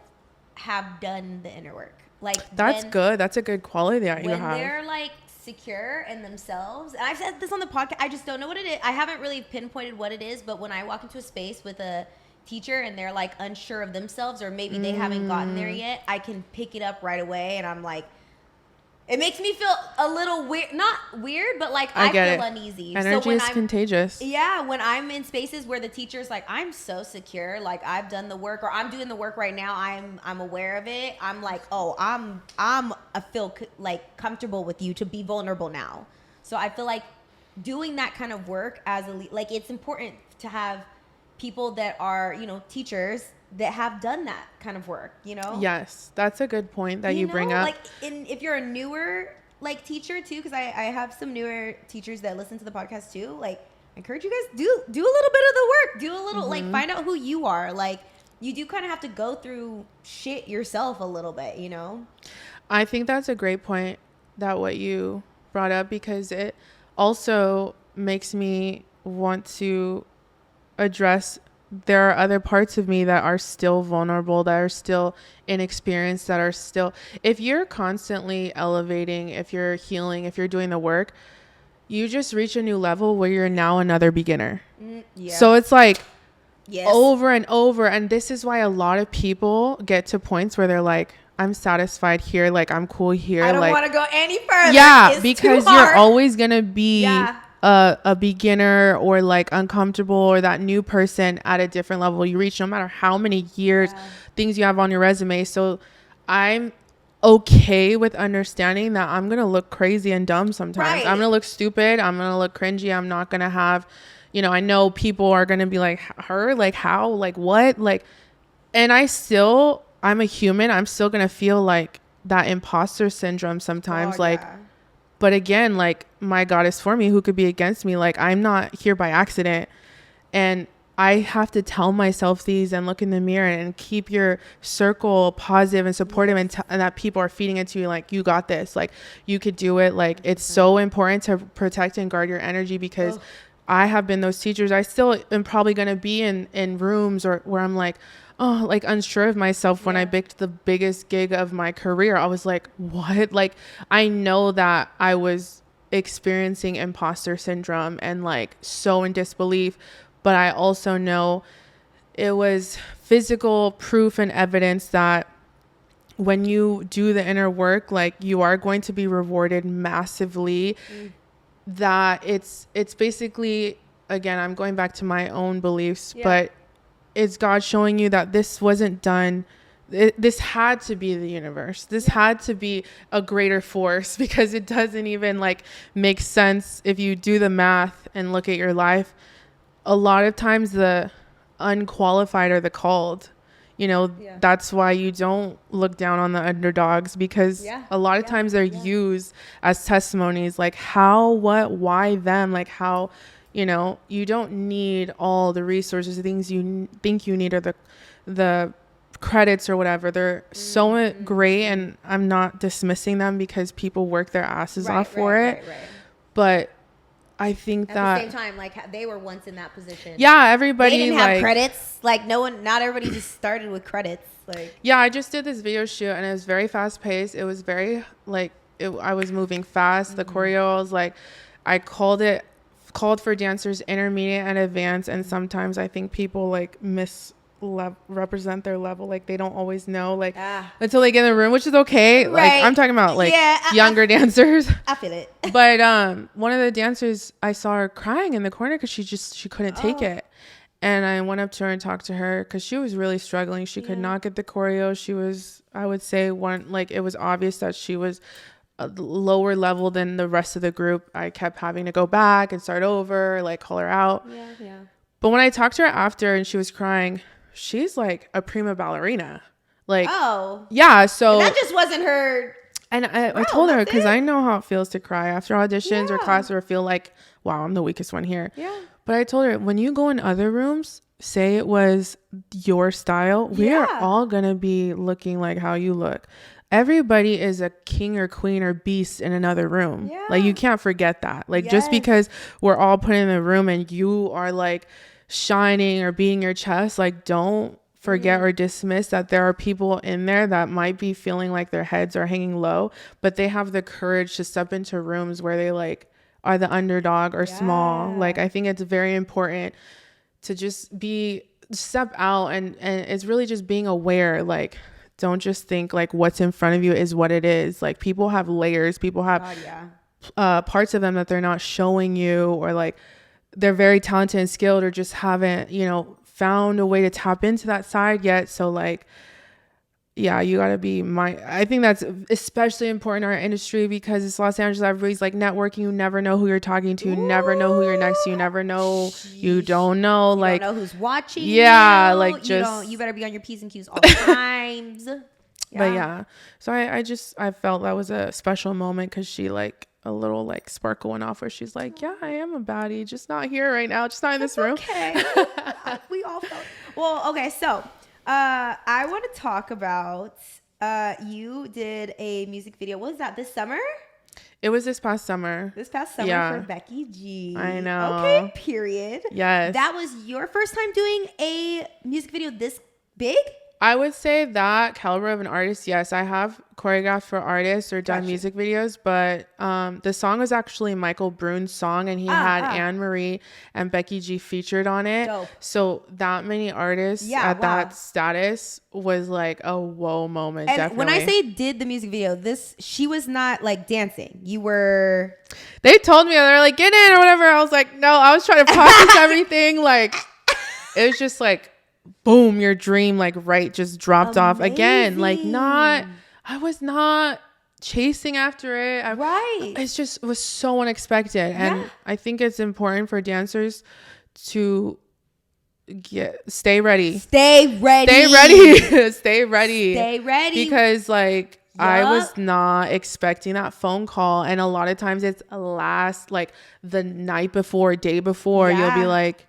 have done the inner work. Like that's good. That's a good quality that you have. When they're like secure in themselves, and I've said this on the podcast, I just don't know what it is. I haven't really pinpointed what it is, but when I walk into a space with a teacher and they're like unsure of themselves, or maybe they haven't gotten there yet, I can pick it up right away, and I'm like, it makes me feel a little weird, not weird, but like I feel uneasy. Energy is contagious. Yeah, when I'm in spaces where the teacher's like, I'm so secure, like I've done the work, or I'm doing the work right now, I'm aware of it. I'm like, oh, I feel like comfortable with you to be vulnerable now. So I feel like doing that kind of work as like it's important to have people that are, you know, teachers that have done that kind of work, you know? Yes, that's a good point that you bring up. Like if you're a newer like teacher too, because I have some newer teachers that listen to the podcast too, like I encourage you guys do a little bit of the work, do a little like find out who you are. Like you do kind of have to go through shit yourself a little bit, you know? I think that's a great point, that what you brought up, because it also makes me want to address there are other parts of me that are still vulnerable, that are still inexperienced, that are still, if you're constantly elevating, if you're healing, if you're doing the work, you just reach a new level where you're now another beginner. So it's like over and over. And this is why a lot of people get to points where they're like, I'm satisfied here. Like, I'm cool here. I don't like, want to go any further. Yeah, it's because you're always going to be a beginner or like uncomfortable or that new person at a different level you reach, no matter how many years, things you have on your resume. So I'm okay with understanding that I'm going to look crazy and dumb sometimes. Right. I'm going to look stupid. I'm going to look cringy. I'm not going to have, you know, I know people are going to be like, her, like how, like what, like, and I'm a human. I'm still going to feel like that imposter syndrome sometimes. But again, like my God is for me, who could be against me? Like I'm not here by accident. And I have to tell myself these and look in the mirror and keep your circle positive and supportive and that people are feeding into you. Like, you got this, like you could do it. Like it's so important to protect and guard your energy, because I have been those teachers. I still am probably going to be in rooms or where I'm like, oh, like unsure of myself. When I booked the biggest gig of my career, I was like, what? Like, I know that I was experiencing imposter syndrome and like so in disbelief, but I also know it was physical proof and evidence that when you do the inner work, like you are going to be rewarded massively. That it's basically, again, I'm going back to my own beliefs, but it's God showing you that this wasn't done. This had to be the universe. This had to be a greater force, because it doesn't even like make sense if you do the math and look at your life. A lot of times the unqualified are the called, you know. That's why you don't look down on the underdogs, because a lot of times they're used as testimonies, like how, what, why them, like how, you know, you don't need all the resources, the things you think you need, or the credits or whatever. They're so great, and I'm not dismissing them, because people work their asses off for it. But I think at that the same time, like they were once in that position. Yeah, everybody, they didn't have credits. Like not everybody just started with credits. Like I just did this video shoot, and it was very fast paced. It was very like I was moving fast. The choreo was like, I called for dancers intermediate and advanced, and sometimes I think people like represent their level, like they don't always know, like until they get in the room, which is okay. Like I'm talking about like younger dancers. I feel it. But one of the dancers, I saw her crying in the corner because she couldn't take it, and I went up to her and talked to her because she was really struggling. She could not get the choreo. She was, I would say, it was obvious that she was a lower level than the rest of the group. I kept having to go back and start over, like call her out. But when I talked to her after and she was crying, she's like a prima ballerina. Like, so and that just wasn't her. And I told her, because I know how it feels to cry after auditions or class, or feel like, wow, I'm the weakest one here. But I told her, when you go in other rooms, say it was your style, we are all gonna be looking like how you look. Everybody is a king or queen or beast in another room. Like, you can't forget that. Like, just because we're all put in the room and you are like shining or beating your chest, like, don't forget or dismiss that there are people in there that might be feeling like their heads are hanging low, but they have the courage to step into rooms where they like are the underdog or small. Like, I think it's very important to just step out, and it's really just being aware. Like, don't just think like what's in front of you is what it is. Like, people have layers, people have parts of them that they're not showing you, or like they're very talented and skilled, or just haven't, you know, found a way to tap into that side yet. So like, yeah, you gotta be I think that's especially important in our industry because it's Los Angeles. Everybody's like networking. You never know who you're talking to. You never know who you're next to. You never know. You don't know. You don't know who's watching. Yeah, you. like just you better be on your P's and Q's all the times. Yeah. But yeah, so I felt that was a special moment because she like a little like sparkle went off where she's like, yeah, I am a baddie, just not here right now, just not in this room. Okay. We all felt. Well, okay, so I want to talk about you did a music video. What was that, this summer? It was this past summer. For Becky G. I know. Okay, period. Yes. That was your first time doing a music video this big? I would say that caliber of an artist, yes. I have choreographed for artists or done music videos, but the song was actually Michael Brune's song, and he had Anne Marie and Becky G featured on it. Dope. So that many artists at that status was like a whoa moment. And definitely. When I say did the music video, she was not like dancing. You were. They told me, they're like, get in or whatever. I was like, no, I was trying to process everything. Like, it was just like, boom, your dream like just dropped off again. Like I was not chasing after it. It was so unexpected. And I think it's important for dancers to stay ready because like I was not expecting that phone call, and a lot of times it's like the night before, day before, you'll be like,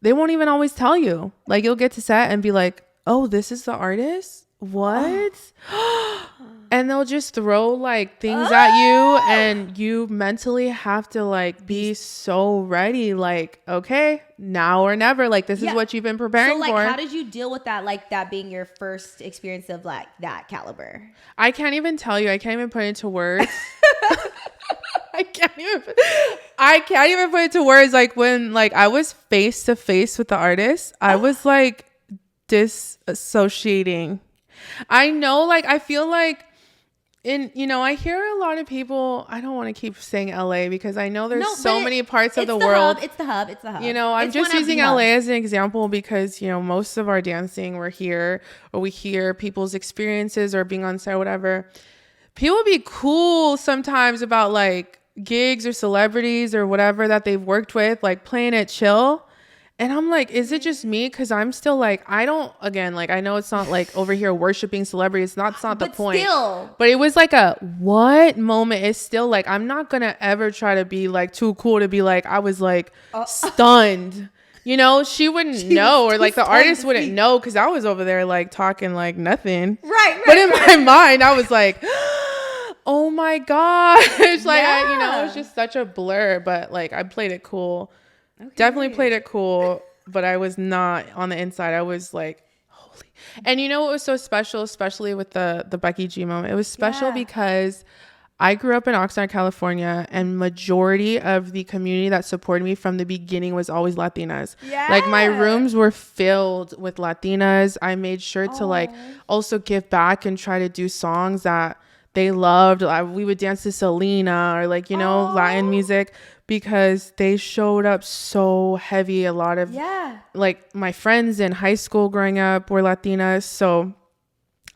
they won't even always tell you. Like, you'll get to set and be like, oh, this is the artist? What? And they'll just throw like things at you, and you mentally have to like be so ready. Like, okay, now or never. Like, this is what you've been preparing for. So like, how did you deal with that? Like, that being your first experience of like that caliber? I can't even tell you. I can't even put it into words. I can't even put it to words. Like, when like I was face to face with the artist, I was like disassociating. I know, like, I feel like I hear a lot of people, I don't want to keep saying LA because I know there's so many parts of the world. It's the hub. I'm just using LA as an example because, most of our dancing, we're here, or we hear people's experiences or being on set or whatever. People be cool sometimes about like gigs or celebrities or whatever that they've worked with, like playing it chill. And I'm like, is it just me? Because I'm still like, I know it's not like over here worshiping celebrities. It's not the point. But it was like a what moment. It's still like, I'm not going to ever try to be like too cool to be like, I was like stunned. She wouldn't know, or like the artist wouldn't know because I was over there like talking like nothing. Right. But in my mind, I was like, oh my gosh. Like, it was just such a blur, but like I played it cool. Okay. Definitely played it cool, but I was not on the inside. I was like, holy. And what was so special, especially with the Becky G moment? It was special because I grew up in Oxnard, California, and majority of the community that supported me from the beginning was always Latinas. Yeah. Like, my rooms were filled with Latinas. I made sure to like also give back and try to do songs that they loved. We would dance to Selena or like, Latin music, because they showed up so heavy. A lot of like my friends in high school growing up were Latinas. So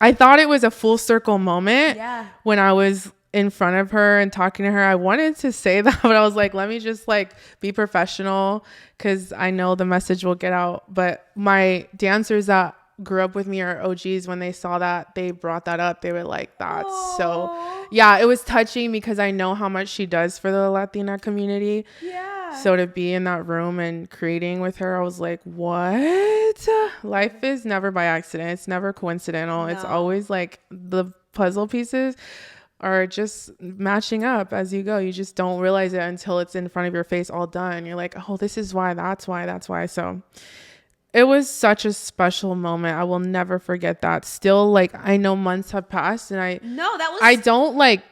I thought it was a full circle moment when I was in front of her and talking to her. I wanted to say that, but I was like, let me just like be professional because I know the message will get out. But my dancers that grew up with me or OGs, when they saw that, they brought that up. They were like, that's so it was touching because I know how much she does for the Latina community. So to be in that room and creating with her, I was like, what? Life is never by accident. It's never coincidental. It's always like the puzzle pieces are just matching up as you go. You just don't realize it until it's in front of your face all done. You're like, oh, this is why, that's why. So it was such a special moment. I will never forget that. Still, like, I know months have passed, and I don't like,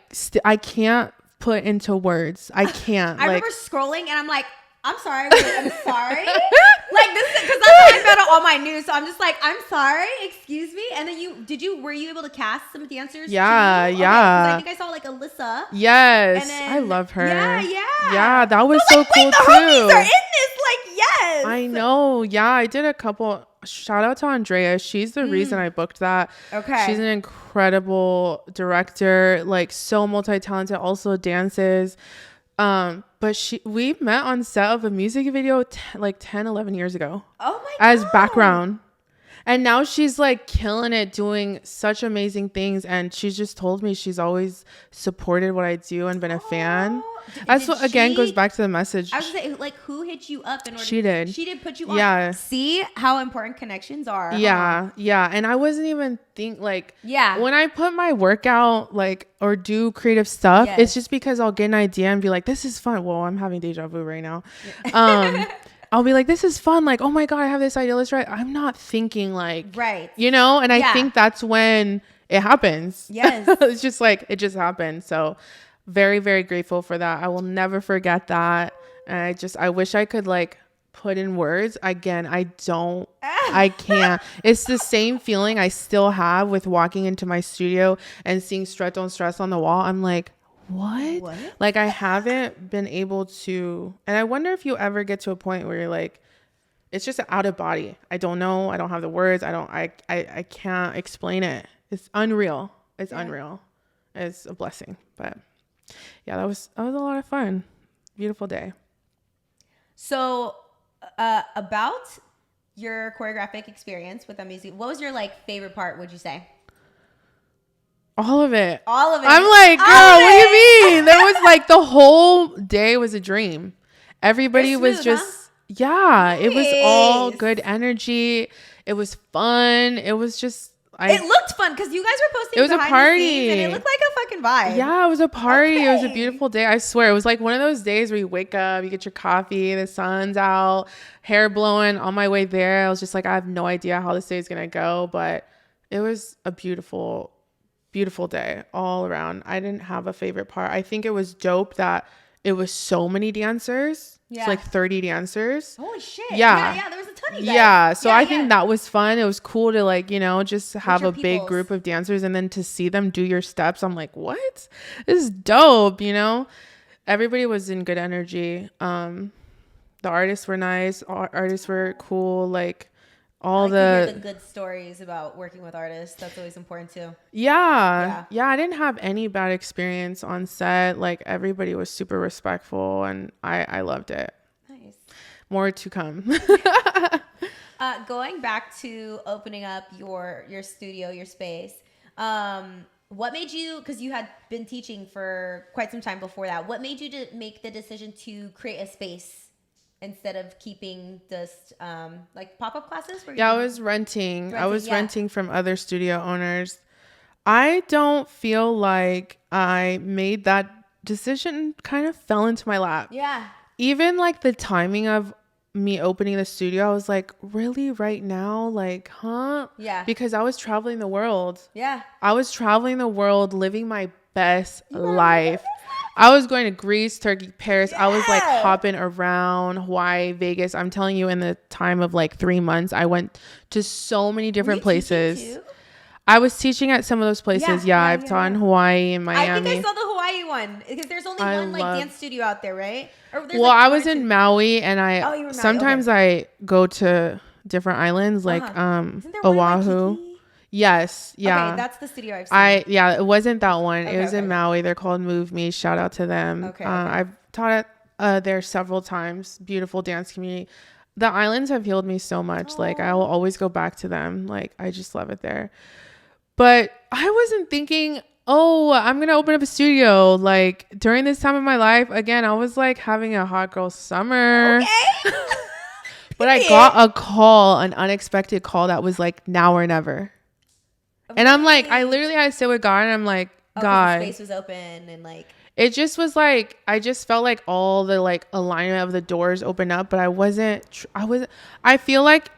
I can't put into words. I can't. I remember scrolling, and I'm like, I'm sorry. I'm sorry. Like, this is because I'm talking about all my news, so I'm just like, I'm sorry. Excuse me. And then were you able to cast some dancers? Yeah, too? yeah. Okay, I think I saw like Alyssa. Yes, then, I love her. Yeah. That was so cool the too. homies are in this. Like, yes. I know. Yeah, I did a couple. shout out to Andrea. She's the reason I booked that. Okay. She's an incredible director, like so multi-talented, also dances. But we met on set of a music video like 10, 11 years ago. Oh my God. As background. And now she's like killing it, doing such amazing things. And she's just told me she's always supported what I do and been a fan. That's what, again, goes back to the message. I was saying, like, who hit you up in order? She did. She did put you on. Yeah. See how important connections are. Yeah. Yeah. And I wasn't even yeah. When I put my workout, like, or do creative stuff, it's just because I'll get an idea and be like, this is fun. Well, I'm having deja vu right now. I'll be like, this is fun. Like, oh my God, I have this idea. Let's write. I'm not thinking like, right. You know? And I think that's when it happens. Yes. It's just like, it just happened. So very, very grateful for that. I will never forget that. And I wish I could like put in words. Again, I can't. It's the same feeling I still have with walking into my studio and seeing Strut Don't Stress on the wall. I'm like, what? Like, I haven't been able to, and I wonder if you ever get to a point where you're like, it's just out of body. I don't know. I don't have the words. I can't explain it. It's unreal. It's unreal. It's a blessing. But yeah, that was a lot of fun. Beautiful day. So, about your choreographic experience with that music, what was your like favorite part, would you say? All of it. All of it. I'm like, girl, what do you mean? There was like the whole day was a dream. Everybody was just, nice. It was all good energy. It was fun. It was just, it looked fun because you guys were posting. It was a party, and it looked like a fucking vibe. Yeah, it was a party. Okay. It was a beautiful day. I swear, it was like one of those days where you wake up, you get your coffee, the sun's out, hair blowing. On my way there, I was just like, I have no idea how this day is gonna go, but it was a beautiful day all around. I didn't have a favorite part. I think it was dope that it was so many dancers. Yeah. It's like 30 dancers. Holy shit. Yeah. There was a ton of guys. Yeah. So I think that was fun. It was cool to like, just have a big group of dancers and then to see them do your steps. I'm like, what? This is dope, Everybody was in good energy. The artists were nice. Artists were cool. Like, all the good stories about working with artists. That's always important too. Yeah. I didn't have any bad experience on set. Like, everybody was super respectful and I loved it. Nice. More to come. Going back to opening up your studio, your space, what made you, because you had been teaching for quite some time before that, what made you to make the decision to create a space instead of keeping this like pop-up classes? I was renting. I was renting from other studio owners. I don't feel like I made that decision, kind of fell into my lap. Yeah. Even like the timing of me opening the studio, I was like, really, right now? Like, huh? Yeah. Because I was traveling the world. Yeah. I was traveling the world, living my best life. I was going to Greece, Turkey, Paris. Yeah. I was like hopping around, Hawaii, Vegas. I'm telling you, in the time of like 3 months, I went to so many different places. I was teaching at some of those places. I've taught in Hawaii and Miami. I think I saw the Hawaii one because there's only one like dance studio out there, right? Well, I was in Maui, and sometimes I go to different islands like Oahu. Yes. Yeah. Okay, that's the studio I've seen. It wasn't that one. It was in Maui. They're called Move Me. Shout out to them. Okay. I've taught there several times. Beautiful dance community. The islands have healed me so much. Like, I will always go back to them. Like, I just love it there. But I wasn't thinking, I'm going to open up a studio. Like, during this time of my life, again, I was like having a hot girl summer. Okay. But I got a call, an unexpected call that was like, now or never. And I'm like, I literally had to sit with God, and I'm like, God. The space was open, and like, it just was like, I just felt like all the like alignment of the doors opened up, but I feel like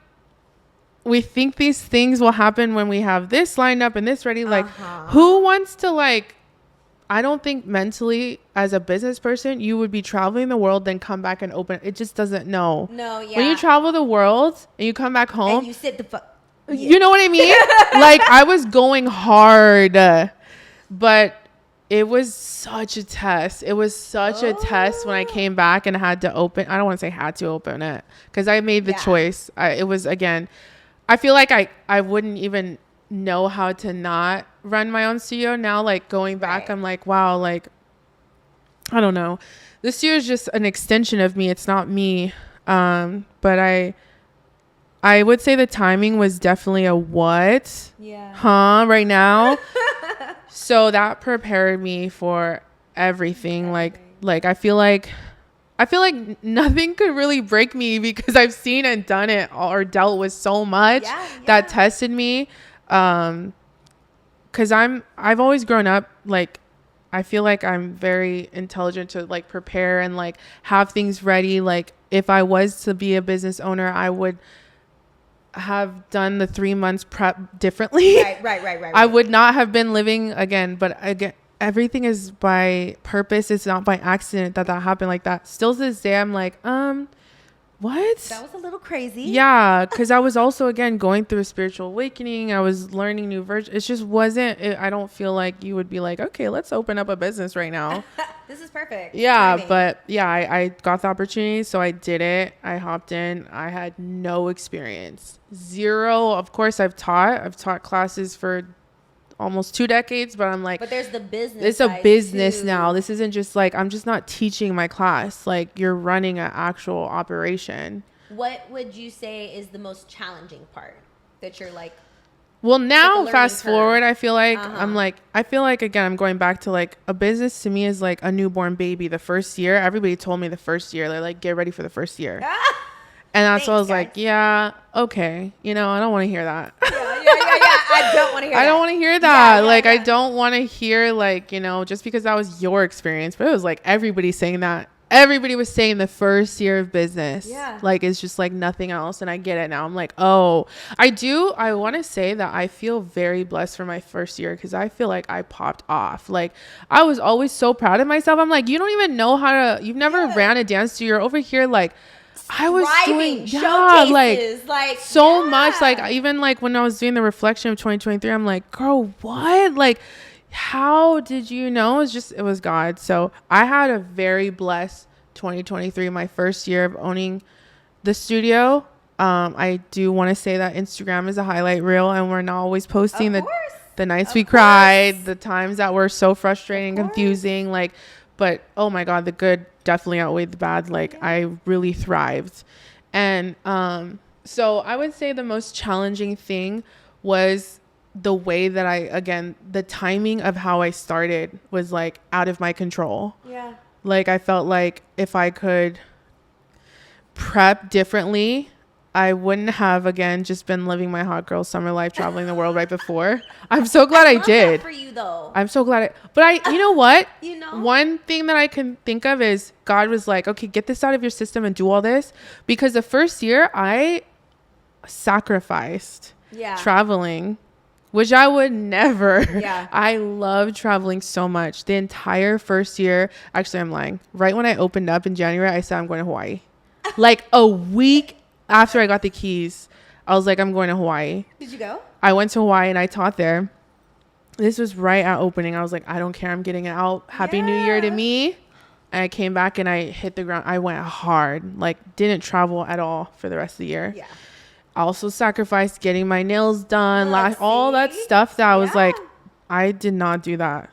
we think these things will happen when we have this lined up and this ready. Like, who wants to like, I don't think mentally as a business person, you would be traveling the world, then come back and open. It just doesn't know. No, yeah. When you travel the world and you come back home. And you sit the fuck. Yeah. You know what I mean? Like, I was going hard, but it was such a test. It was such a test when I came back and had to open. I don't want to say had to open it because I made the choice. It was, again, I feel like I wouldn't even know how to not run my own studio now. Like going back, I'm like, wow, like, I don't know. This studio is just an extension of me. It's not me. But I would say the timing was definitely a what? Yeah. Huh? Right now. So that prepared me for everything. Like I feel like nothing could really break me because I've seen and done it or dealt with so much that tested me. Cause I've always grown up, like, I feel like I'm very intelligent to like prepare and like have things ready. Like if I was to be a business owner, I would have done the 3 months prep differently. Right. I would not have been living again, but again, everything is by purpose. It's not by accident that happened like that. Still to this day, I'm like, what? That was a little crazy. Yeah, because I was also, again, going through a spiritual awakening. I was learning new versions. It just wasn't, I don't feel like you would be like, okay, let's open up a business right now. This is perfect. Yeah, timing. but yeah, I got the opportunity, so I did it. I hopped in. I had no experience. Zero. Of course, I've taught classes for almost 2 decades, but I'm like, but there's the business. It's a business now. This isn't just like, I'm just not teaching my class. Like, you're running an actual operation. What would you say is the most challenging part that you're like? Well, now like fast forward, I feel like I feel like, again, I'm going back to like a business to me is like a newborn baby. The first year, everybody told me the first year, they're like, get ready for the first year. And that's what I was like, yeah, okay. You know, I don't want to hear that. Yeah. I don't want to hear that. I don't want to hear that. I don't want to hear, like, you know, just because that was your experience. But it was like everybody saying that. Everybody was saying the first year of business. Yeah. Like, it's just like nothing else. And I get it now. I'm like, oh, I want to say that I feel very blessed for my first year because I feel like I popped off. Like, I was always so proud of myself. I'm like, you don't even know how to, you've never ran a dance studio. You're over here, like, I was doing like so much. Like, even like when I was doing the reflection of 2023, I'm like, girl, what? Like, how did you know? It was God. So I had a very blessed 2023, my first year of owning the studio. I do want to say that Instagram is a highlight reel, and we're not always posting the nights we cried, the times that were so frustrating, confusing, like, but oh my God, the good definitely outweighed the bad. Like, I really thrived. And so I would say the most challenging thing was the way that the timing of how I started was like out of my control. Yeah. Like, I felt like if I could prep differently, I wouldn't have, again, just been living my hot girl summer life, traveling the world right before. I'm so glad I did. That for you, though. I'm so glad you know what? You know? One thing that I can think of is God was like, okay, get this out of your system and do all this. Because the first year I sacrificed traveling, which I would never. Yeah. I love traveling so much. The entire first year, actually, I'm lying. Right when I opened up in January, I said I'm going to Hawaii. Like a week after I got the keys, I was like, I'm going to Hawaii. Did you go? I went to Hawaii and I taught there. This was right at opening. I was like, I don't care. I'm getting it out. Happy New Year to me. And I came back and I hit the ground. I went hard. Like, didn't travel at all for the rest of the year. Yeah. I also sacrificed getting my nails done. All that stuff that I was like, I did not do that.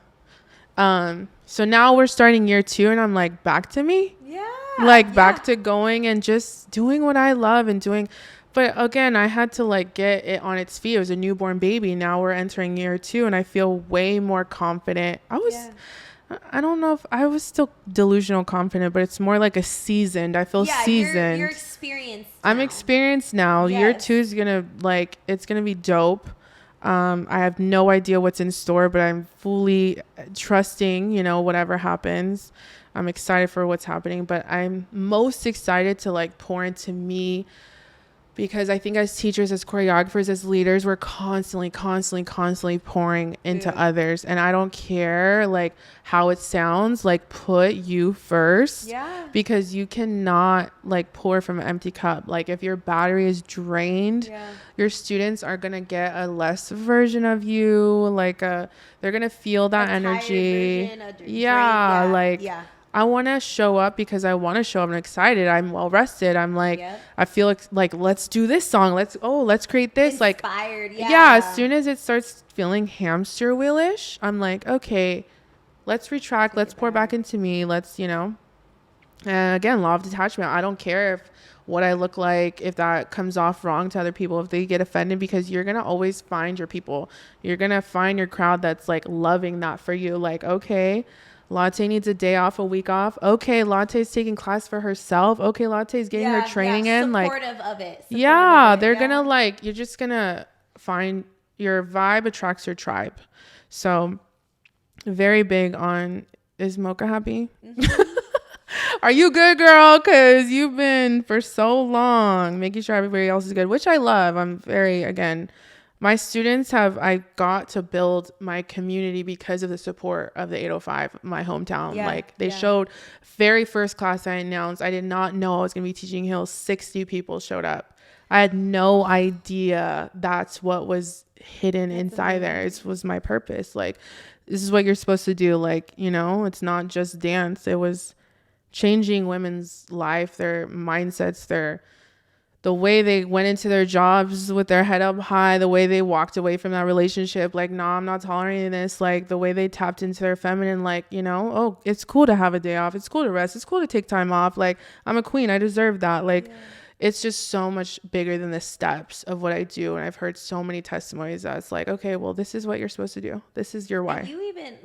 So now we're starting year 2 and I'm like, back to me. Yeah. Like, back to going and just doing what I love and doing. But again, I had to like get it on its feet. It was a newborn baby. Now we're entering year 2 and I feel way more confident. I don't know if I was still delusional confident, but it's more like a seasoned. I feel seasoned. You're experienced now. I'm experienced now. Yes. Year 2 is it's gonna be dope. I have no idea what's in store, but I'm fully trusting, you know, whatever happens. I'm excited for what's happening, but I'm most excited to like pour into me, because I think as teachers, as choreographers, as leaders, we're constantly pouring into others. And I don't care like how it sounds, like put you first. Yeah. Because you cannot like pour from an empty cup. Like, if your battery is drained, your students are going to get a less version of you. Like they're going to feel that energy. I want to show up because I want to show up. I'm excited. I'm well rested. I'm like, I feel like let's do this song. Let's create this. Inspired, Yeah. As soon as it starts feeling hamster wheelish, I'm like, okay, let's retract. Let's pour back into me. Let's, and again, law of detachment. I don't care if what I look like, if that comes off wrong to other people, if they get offended, because you're going to always find your people. You're going to find your crowd that's like loving that for you. Like, okay, Latte needs a day off, a week off. Okay, Latte's taking class for herself. Okay, Latte's getting her training in. Supportive of it. They're going to you're just going to find your vibe attracts your tribe. So very big on, is Mocha happy? Mm-hmm. Are you good, girl? Because you've been for so long making sure everybody else is good, which I love. I'm very, again, my students I got to build my community because of the support of the 805, my hometown. They showed very first class I announced. I did not know I was going to be teaching Hill. 60 people showed up. I had no idea that's what was hidden inside there. It was my purpose. Like, this is what you're supposed to do. Like, it's not just dance. It was changing women's life, their mindsets, the way they went into their jobs with their head up high, the way they walked away from that relationship, like, nah, I'm not tolerating this, like the way they tapped into their feminine, like, oh, it's cool to have a day off, it's cool to rest, it's cool to take time off, like, I'm a queen, I deserve that. Like, it's just so much bigger than the steps of what I do. And I've heard so many testimonies that it's like, okay, well, this is what you're supposed to do, this is your why. And you even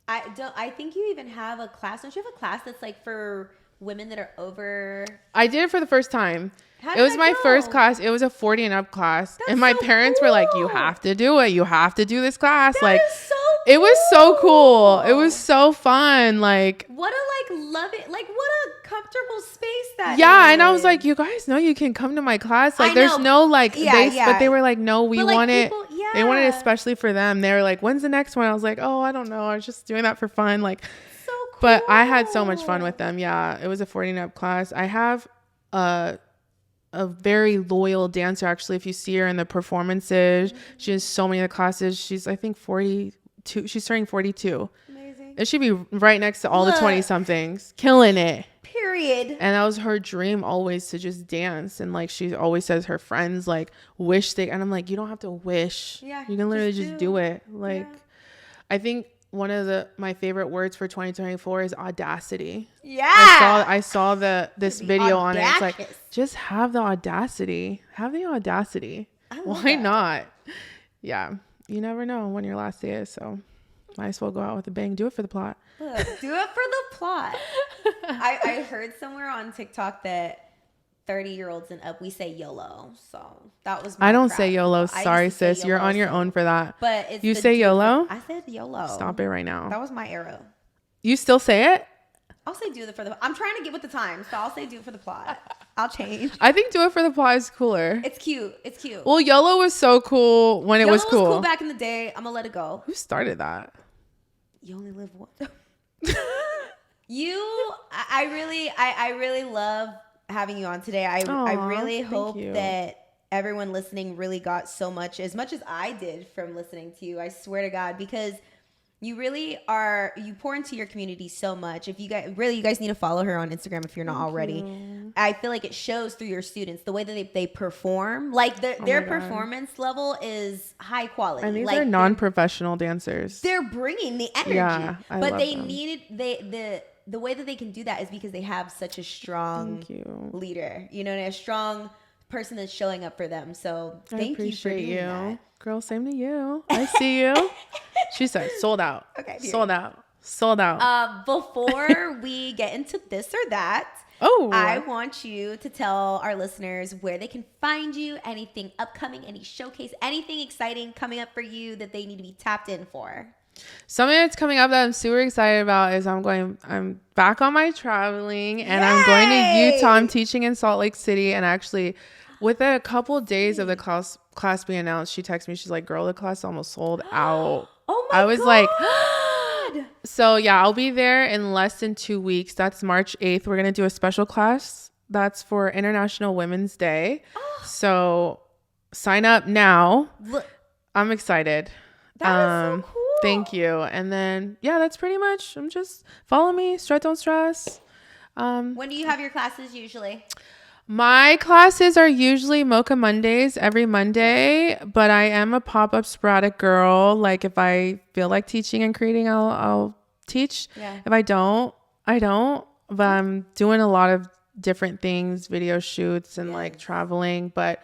I think you even have a class. Don't you have a class that's like for women that are over? I did it for the first time. It was my first class. It was a 40 and up class. And my parents were like, you have to do it. You have to do this class. That is so cool. It was so cool. It was so fun. Like, what a love it. Like, what a comfortable space that is. And I was like, you guys know you can come to my class. Like, there's no base, but they were like, no, we want it. They wanted it especially for them. They were like, when's the next one? I was like, oh, I don't know. I was just doing that for fun. Like, so cool. But I had so much fun with them. Yeah. It was a 40 and up class. I have a very loyal dancer. Actually, if you see her in the performances, she has so many of the classes. She's, I think, 42. She's turning 42. Amazing. It should be right next to all the 20 somethings, killing it. Period. And that was her dream, always to just dance. And like, she always says her friends like wish they, and I'm like, you don't have to wish. Yeah, you can literally just do it. Like, I think one of my favorite words for 2024 is audacity. Yeah. I saw this video on it. It's like, just have the audacity. Have the audacity. Why not? Yeah. You never know when your last day is, so might as well go out with a bang. Do it for the plot. Look, do it for the plot. I heard somewhere on TikTok that 30-year-olds and up, we say YOLO. So that was my I don't crowd. say YOLO. Sorry, sis. YOLO, you're on your own for that. But it's you say YOLO? I said YOLO. Stop it right now. That was my arrow. You still say it? I'll say do it for the... I'm trying to get with the times, so I'll say do it for the plot. I'll change. I think do it for the plot is cooler. It's cute. It's cute. Well, YOLO was so cool when it was cool. YOLO was cool back in the day. I'm going to let it go. Who started that? You only live once. I really love having you on today. I really hope that everyone listening really got as much as I did from listening to you. I swear to God, because you really are, you pour into your community so much. If you guys need to follow her on Instagram if you're not already. I feel like it shows through your students, the way that they perform. Like their performance level is high quality. And these are non-professional dancers. They're bringing the energy. Yeah, but they needed the way that they can do that is because they have such a strong leader, a strong person that's showing up for them. So thank you for doing that. Girl, same to you. I see you. She said sold out. Okay. Sold out. Before we get into this or that, I want you to tell our listeners where they can find you, anything upcoming, any showcase, anything exciting coming up for you that they need to be tapped in for. Something that's coming up that I'm super excited about is I'm back on my traveling and I'm going to Utah. I'm teaching in Salt Lake City, and actually with a couple days of the class being announced, she texted me. She's like, girl, the class almost sold out. Oh my God. I was like, so yeah, I'll be there in less than 2 weeks. That's March 8th. We're going to do a special class. That's for International Women's Day. So sign up now. Look, I'm excited. That is so cool. Thank you. And then, yeah, that's pretty much, I'm just, follow me, Strut Don't Stress. When do you have your classes usually? My classes are usually Mocha Mondays every Monday, but I am a pop-up sporadic girl. Like if I feel like teaching and creating, I'll teach. Yeah. If I don't, I don't. But I'm doing a lot of different things, video shoots and like traveling. But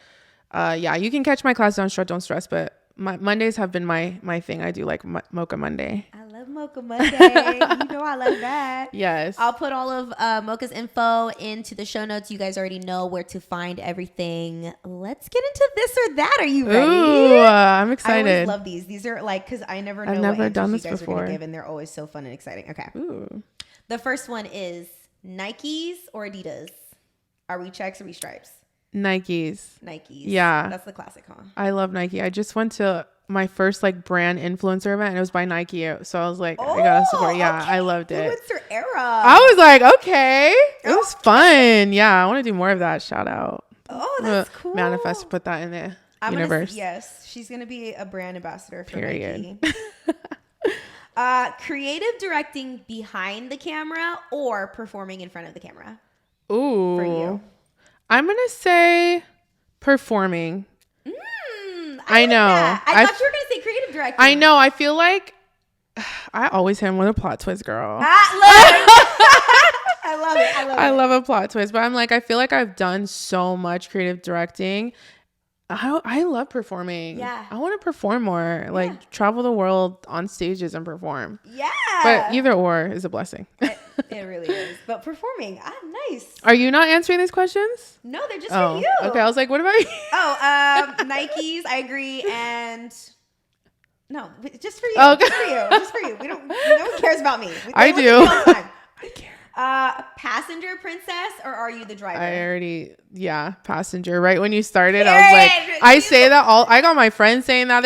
yeah, you can catch my classes on Strut Don't Stress, but my Mondays have been my thing. I do like Mocha Monday. I love Mocha Monday. You know I love that. Yes. I'll put all of Mocha's info into the show notes. You guys already know where to find everything. Let's get into this or that. Are you ready? Ooh, I'm excited. I always love these. These are like, because I never know I've never what done answers this you guys before. are going to give, and they're always so fun and exciting. Okay. Ooh. The first one is Nikes or Adidas? Are we checks or we stripes? Nikes. Nikes. Yeah. That's the classic, huh? I love Nike. I just went to my first like brand influencer event and it was by Nike. So I was like, I gotta support. Yeah, okay. I loved it. Influencer era. I was like, okay. It was fun. Yeah, I want to do more of that. Shout out. Oh, that's cool. Manifest, put that in the universe. Yes, she's gonna be a brand ambassador for Period. Nike. Creative directing behind the camera or performing in front of the camera? Ooh. For you. I'm gonna say performing. I know. That. I thought you were gonna say creative directing. I know. I feel like I always hit him with a plot twist, girl. I love it. I love a plot twist, but I'm like, I feel like I've done so much creative directing. I love performing. Yeah. I want to perform more, like travel the world on stages and perform. Yeah. But either or is a blessing. It really is. But performing, nice. Are you not answering these questions? No, they're just for you. Okay, I was like, what about you? Nikes, I agree, and no, just for you. Okay. Just for you. No one cares about me. I do. I care. Passenger princess, or are you the driver? Passenger. Right when you started, I was like, I say that I got my friends saying that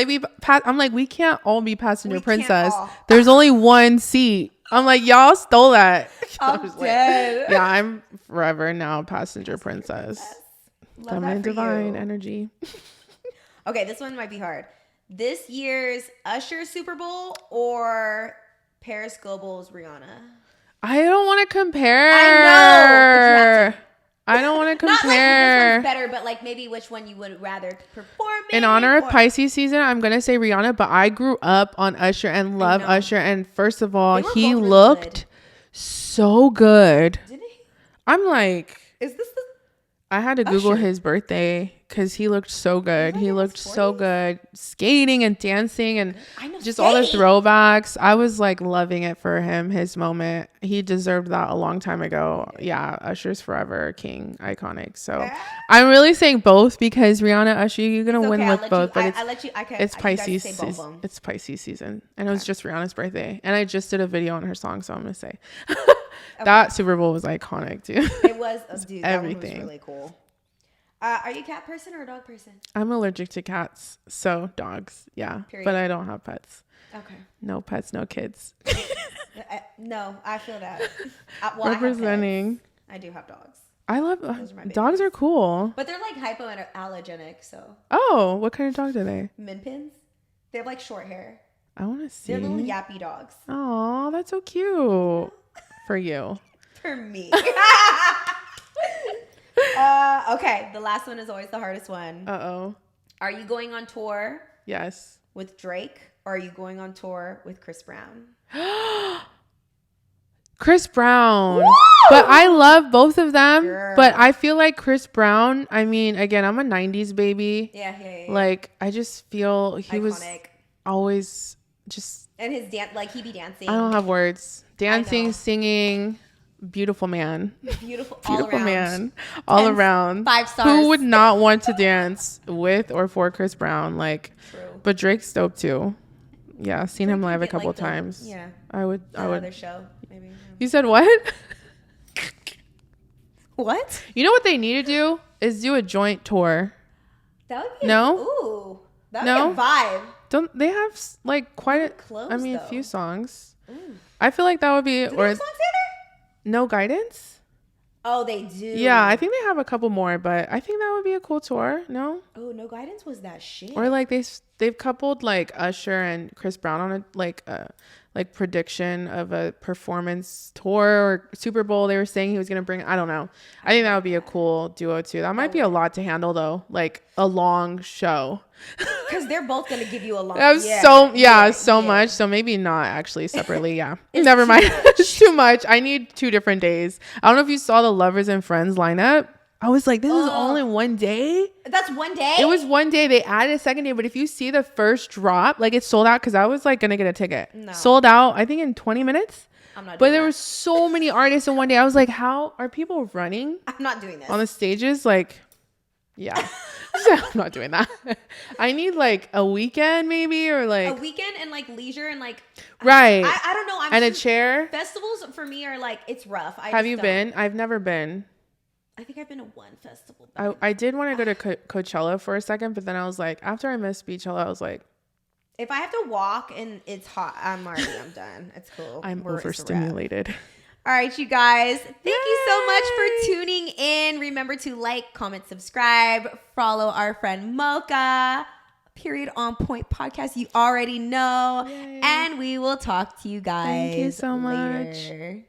I'm like, we can't all be passenger princess. There's only one seat. I'm like, y'all stole that. I'm dead. Yeah, I'm forever now passenger princess. Feminine divine energy. Okay, this one might be hard. This year's Usher Super Bowl or Paris Global's Rihanna? I don't want to compare. I know. I don't want to compare. Not like this one's better, but like maybe which one you would rather perform in. In honor of Pisces season, I'm going to say Rihanna, but I grew up on Usher and love Usher. And first of all, he looked so good. Didn't he? I'm like, is this the... I had to Google his birthday because he looked so good. He looked so good skating and dancing and just all the throwbacks. I was like loving it for him, his moment. He deserved that a long time ago. Yeah, Usher's forever king, iconic. So I'm really saying both because Rihanna, Usher, you're going to win with both. But it's Pisces. It's Pisces season. And it was just Rihanna's birthday. And I just did a video on her song, so I'm going to say. That Super Bowl was iconic, dude. It was, dude. Everything. That one was really cool. Are you a cat person or a dog person? I'm allergic to cats, so dogs. Yeah, period. But I don't have pets. Okay. No pets, no kids. No, I feel that. Representing. I do have dogs. I love dogs. Are cool, but they're like hypoallergenic. So. Oh, what kind of dogs are they? Min Pins. They have like short hair. I want to see. They're little yappy dogs. Oh, that's so cute. For you. For me. Okay, the last one is always the hardest one. Uh-oh. Are you going on tour? Yes. With Drake, or are you going on tour with Chris Brown? Chris Brown. Woo! But I love both of them. Girl. But I feel like Chris Brown, I mean, again, I'm a 90s baby. Yeah. Like, I just feel he was always just... And his dance, like he be dancing. I don't have words. Dancing, singing, beautiful man. Beautiful man. All around. 5 stars. Who would not want to dance with or for Chris Brown? Like, true. But Drake's dope too. Yeah, seen him live a couple times. Yeah. I would. Another show, maybe. You said what? What? You know what they need to do is do a joint tour. That would be no. That would be a vibe. Don't they have like quite a? Close, a few songs. I feel like that would be. Do they have songs together? No Guidance. Oh, they do. Yeah, I think they have a couple more, but I think that would be a cool tour. No? Oh, No Guidance was that shit. Or like they've coupled like Usher and Chris Brown on a like prediction of a performance tour or Super Bowl. They were saying he was gonna bring. I don't know. I think that would be a cool duo too. That might be a lot to handle though, like a long show. Because they're both gonna give you a long. So much. So maybe not actually separately. Yeah, never mind. It's too much. I need 2 different days. I don't know if you saw the Lovers and Friends lineup. I was like, this is all in one day. That's one day? It was one day. They added a second day, but if you see the first drop, like it's sold out because I was like gonna get a ticket. No. Sold out, I think in 20 minutes. I'm not doing But there were so many artists in one day. I was like, how are people running? I'm not doing this. On the stages? Like, yeah. I'm not doing that. I need like a weekend maybe or like. A weekend and like leisure and like. Right. I don't know. And a chair. Festivals for me are like, it's rough. Have you been? I've never been. I think I've been to one festival. I did want to go to Coachella for a second, but then I was like, after I missed Beachella, I was like, if I have to walk and it's hot, I'm done. It's cool. I'm overstimulated. All right, you guys. Thank you so much for tuning in. Remember to like, comment, subscribe, follow our friend Mocha. En Pointe podcast. You already know. Yay. And we will talk to you guys. Thank you so later. much.